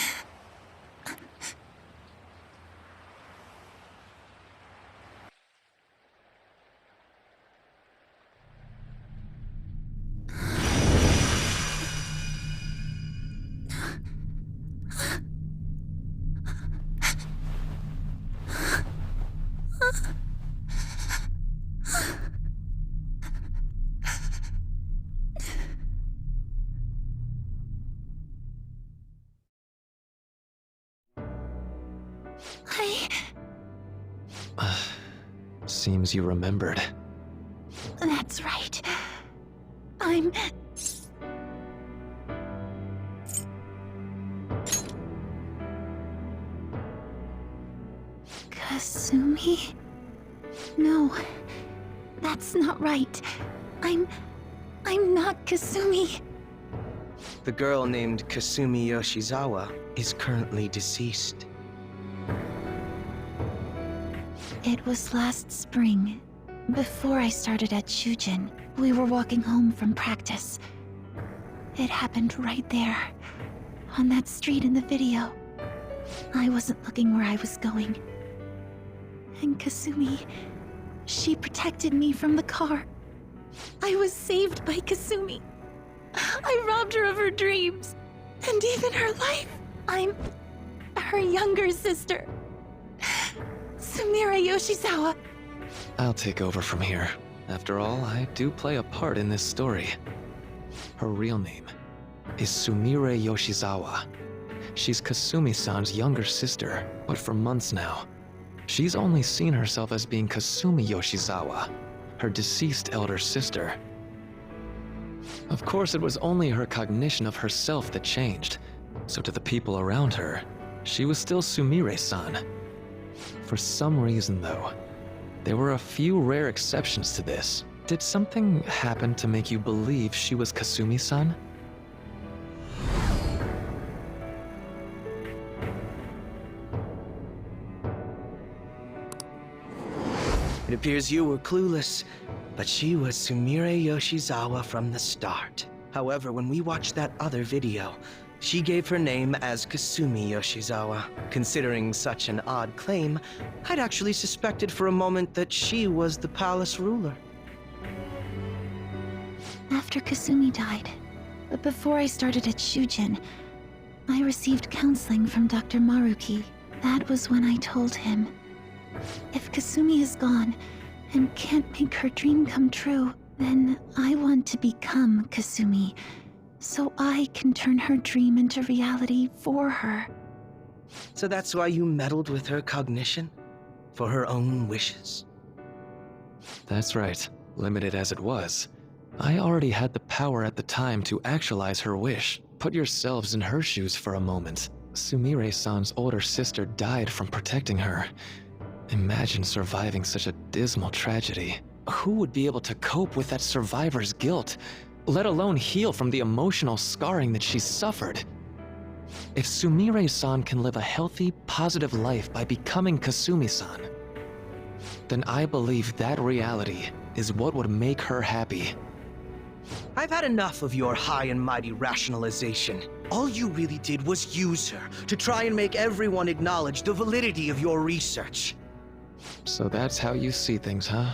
Seems you remembered. That's right. I'm... Kasumi? No, that's not right. I'm not Kasumi. The girl named Kasumi Yoshizawa is currently deceased. It was last spring. Before I started at Shujin, we were walking home from practice. It happened right there, on that street in the video. I wasn't looking where I was going. And Kasumi, she protected me from the car. I was saved by Kasumi. I robbed her of her dreams, and even her life. I'm her younger sister. Sumire Yoshizawa. I'll take over from here. After all, I do play a part in this story. Her real name is Sumire Yoshizawa. She's Kasumi-san's younger sister, but for months now, she's only seen herself as being Kasumi Yoshizawa, her deceased elder sister. Of course, it was only her cognition of herself that changed, so to the people around her, she was still Sumire-san. For some reason, though, there were a few rare exceptions to this. Did something happen to make you believe she was Kasumi-san? It appears you were clueless, but she was Sumire Yoshizawa from the start. However, when we watched that other video, She gave her name as Kasumi Yoshizawa. Considering such an odd claim, I'd actually suspected for a moment that she was the palace ruler. After Kasumi died, but before I started at Shujin, I received counseling from Dr. Maruki. That was when I told him, if Kasumi is gone and can't make her dream come true, then I want to become Kasumi, so I can turn her dream into reality for her. So that's why you meddled with her cognition? For her own wishes? That's right. Limited as it was, I already had the power at the time to actualize her wish. Put yourselves in her shoes for a moment. Sumire-san's older sister died from protecting her. Imagine surviving such a dismal tragedy. Who would be able to cope with that survivor's guilt, let alone heal from the emotional scarring that she suffered? If Sumire-san can live a healthy, positive life by becoming Kasumi-san, then I believe that reality is what would make her happy. I've had enough of your high and mighty rationalization. All you really did was use her to try and make everyone acknowledge the validity of your research. So that's how you see things, huh?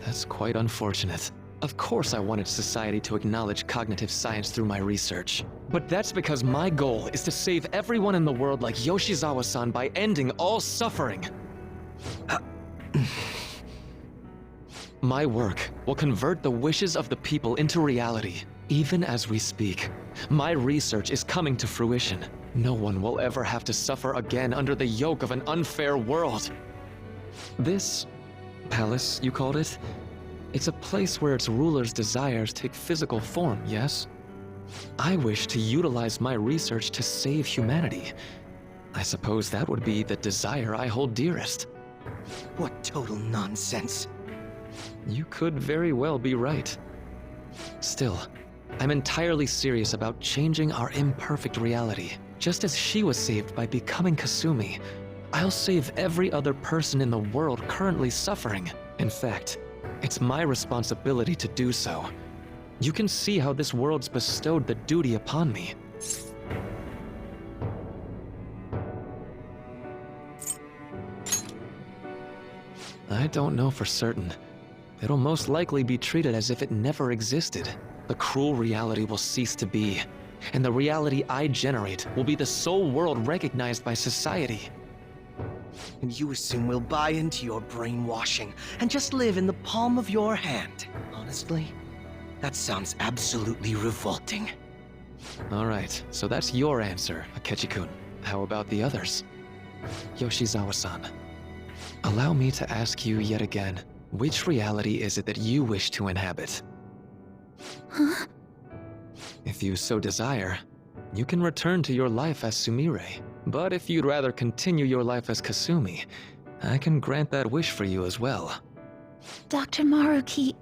That's quite unfortunate. Of course I wanted society to acknowledge cognitive science through my research. But that's because my goal is to save everyone in the world like Yoshizawa-san by ending all suffering. My work will convert the wishes of the people into reality, even as we speak. My research is coming to fruition. No one will ever have to suffer again under the yoke of an unfair world. This palace, you called it? It's a place where its ruler's desires take physical form, yes? I wish to utilize my research to save humanity. I suppose that would be the desire I hold dearest. What total nonsense. You could very well be right. Still, I'm entirely serious about changing our imperfect reality. Just as she was saved by becoming Kasumi, I'll save every other person in the world currently suffering. In fact, it's my responsibility to do so. You can see how this world's bestowed the duty upon me. I don't know for certain. It'll most likely be treated as if it never existed. The cruel reality will cease to be, and the reality I generate will be the sole world recognized by society. And you assume we'll buy into your brainwashing and just live in the palm of your hand. Honestly, that sounds absolutely revolting. All right, so that's your answer, Akechi-kun. How about the others? Yoshizawa-san, allow me to ask you yet again, which reality is it that you wish to inhabit? Huh? If you so desire, you can return to your life as Sumire. But if you'd rather continue your life as Kasumi, I can grant that wish for you as well. Dr. Maruki...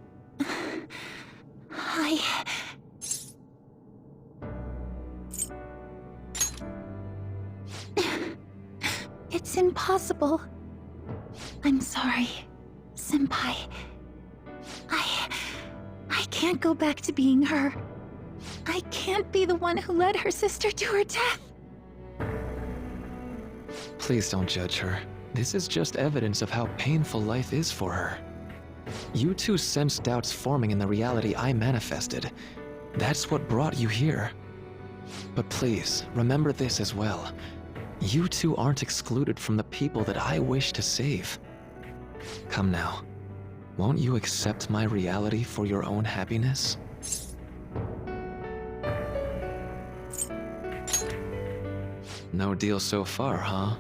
It's impossible. I'm sorry, Senpai. I can't go back to being her. I can't be the one who led her sister to her death. Please don't judge her. This is just evidence of how painful life is for her. You two sensed doubts forming in the reality I manifested. That's what brought you here. But please, remember this as well. You two aren't excluded from the people that I wish to save. Come now. Won't you accept my reality for your own happiness? No deal so far, huh?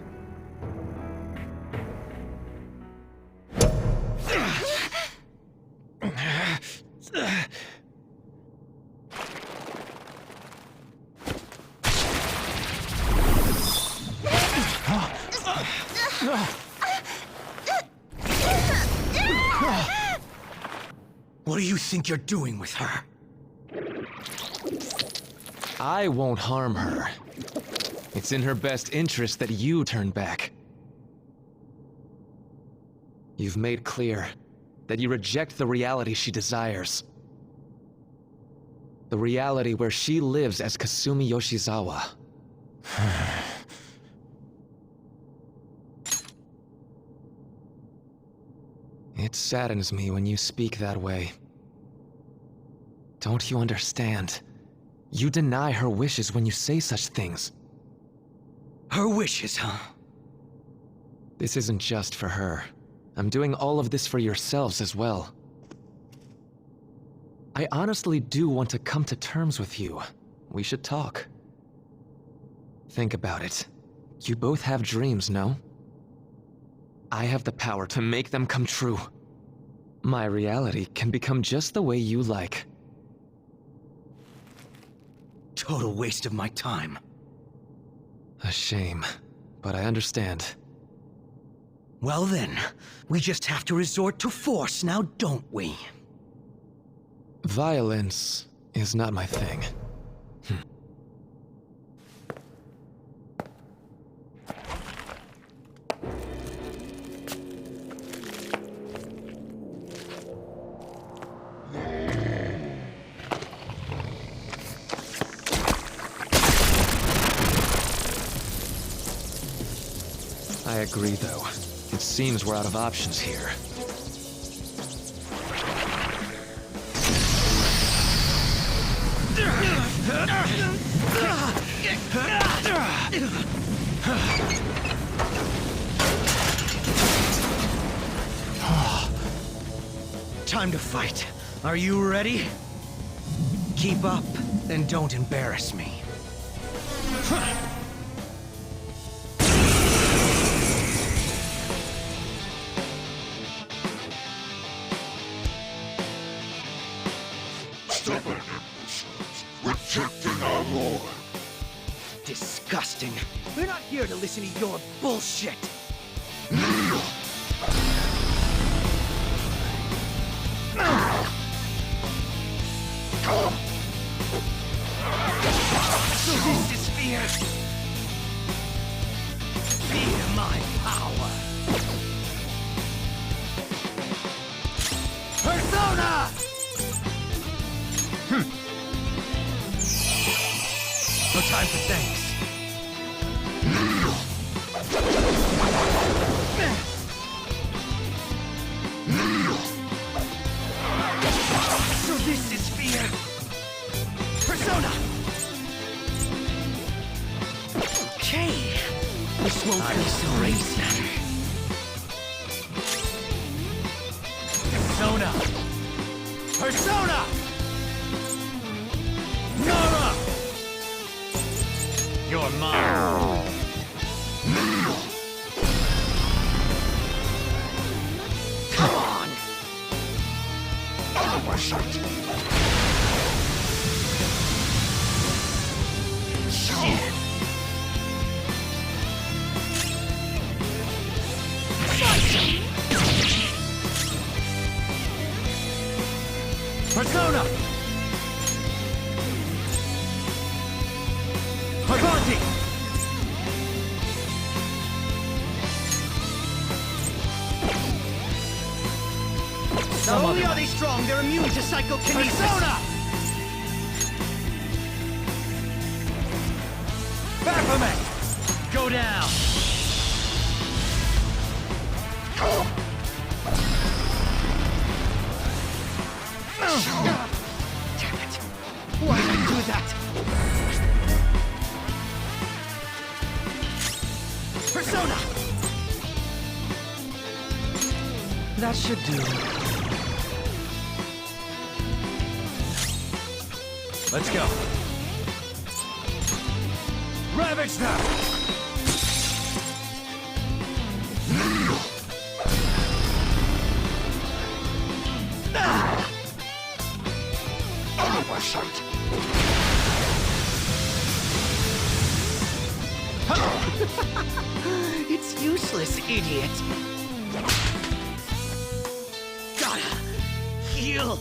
What do you think you're doing with her? I won't harm her. It's in her best interest that you turn back. You've made clear that you reject the reality she desires. The reality where she lives as Kasumi Yoshizawa. It saddens me when you speak that way. Don't you understand? You deny her wishes when you say such things. Her wishes, huh? This isn't just for her. I'm doing all of this for yourselves as well. I honestly do want to come to terms with you. We should talk. Think about it. You both have dreams, no? I have the power to make them come true. My reality can become just the way you like. Total waste of my time. A shame, but I understand. Well then, we just have to resort to force now, don't we? Violence is not my thing. I agree, though. It seems we're out of options here. Time to fight. Are you ready? Keep up, and don't embarrass me. Stubborn rejecting our lord. Disgusting. We're not here to listen to your bullshit. So this is fear. Fear my power. Persona! No time for thanks. So this is fear. Persona! Okay. This won't be so easy. Persona! Persona! Nora! You're mine. Come on! Out of my sight! Shit! Persona! Parvati! Not only are they strong, they're immune to psychokinesis. Persona! Baphomet! Go down! Damn it! Why did I do that? Persona! That should do. Let's go. Ravage them! Out of my sight! It's useless, idiot. Gotta heal.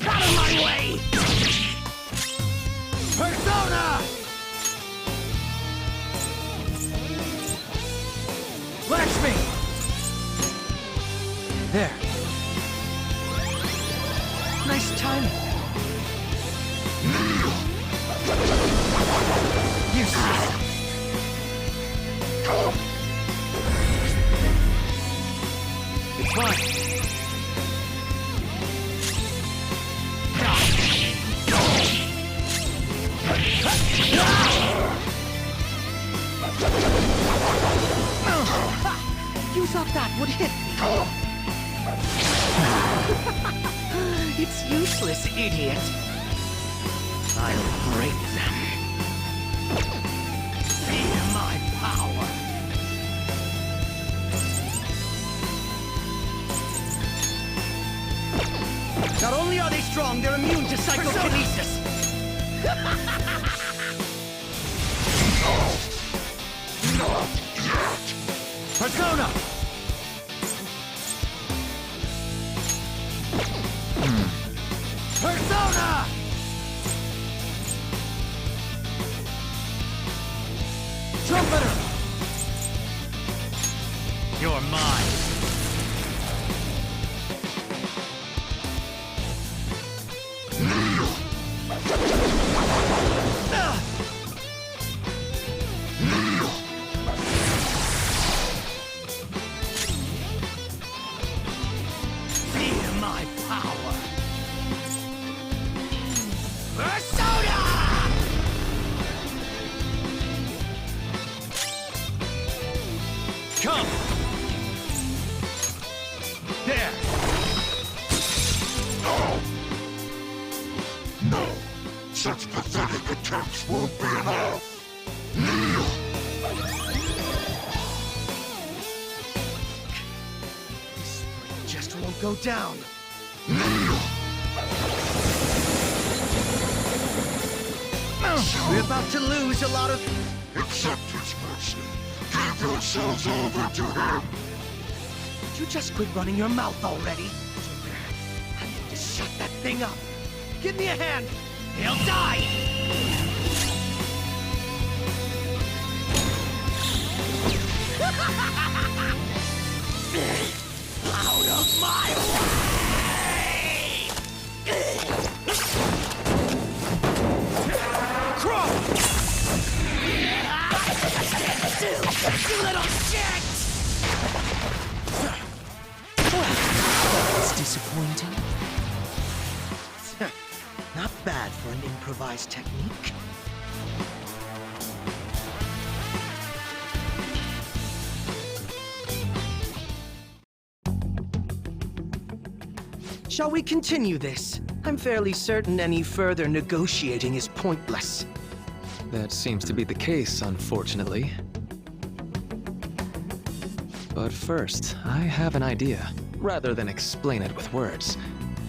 Out of my way! Persona! Lakshmi! There. Nice timing. Useless. It's fine. You thought that would hit me. It's useless, idiot. I'll break them. Feel my power. Not only are they strong, they're immune to psychokinesis. Not yet! Persona! Persona! Trumpeter! You're mine. Feel my power. Persona! Come! There! No! Such pathetic attempts won't be enough! Kneel! This just won't go down. We're about to lose a lot of... Accept his mercy. Give yourselves over to him. Would you just quit running your mouth already? I need to shut that thing up. Give me a hand. He'll die! Out of my way! Crow! You little shit! It's disappointing. Not bad for an improvised technique. Shall we continue this? I'm fairly certain any further negotiating is pointless. That seems to be the case, unfortunately. But first, I have an idea. Rather than explain it with words,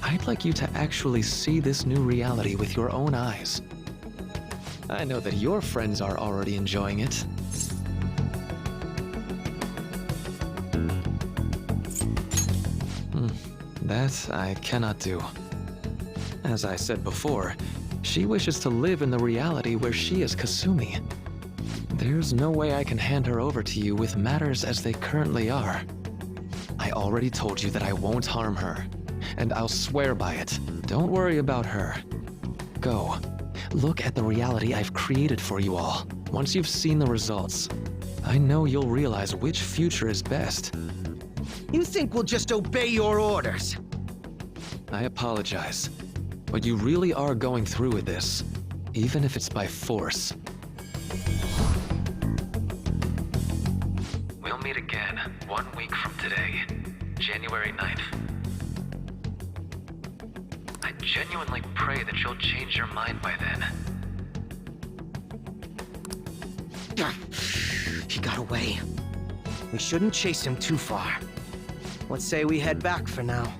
I'd like you to actually see this new reality with your own eyes. I know that your friends are already enjoying it. That I cannot do. As I said before, she wishes to live in the reality where she is Kasumi. There's no way I can hand her over to you with matters as they currently are. I already told you that I won't harm her, and I'll swear by it. Don't worry about her. Go. Look at the reality I've created for you all. Once you've seen the results, I know you'll realize which future is best. You think we'll just obey your orders? I apologize, but you really are going through with this, even if it's by force. We'll meet again 1 week from today, January 9th. I genuinely pray that you'll change your mind by then. He got away. We shouldn't chase him too far. Let's say we head back for now.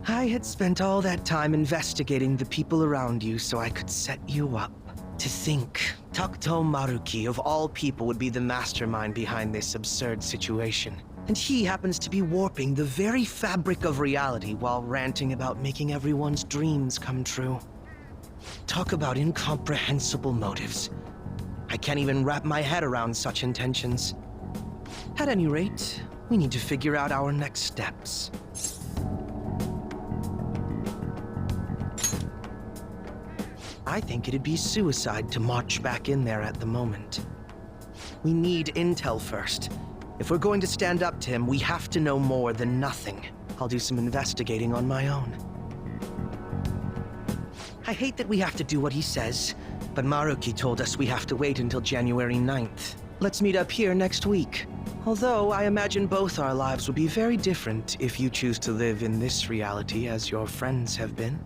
I had spent all that time investigating the people around you so I could set you up. To think, Takuto Maruki of all people would be the mastermind behind this absurd situation. And he happens to be warping the very fabric of reality while ranting about making everyone's dreams come true. Talk about incomprehensible motives. I can't even wrap my head around such intentions. At any rate, we need to figure out our next steps. I think it'd be suicide to march back in there at the moment. We need intel first. If we're going to stand up to him, we have to know more than nothing. I'll do some investigating on my own. I hate that we have to do what he says, but Maruki told us we have to wait until January 9th. Let's meet up here next week. Although I imagine both our lives will be very different if you choose to live in this reality as your friends have been.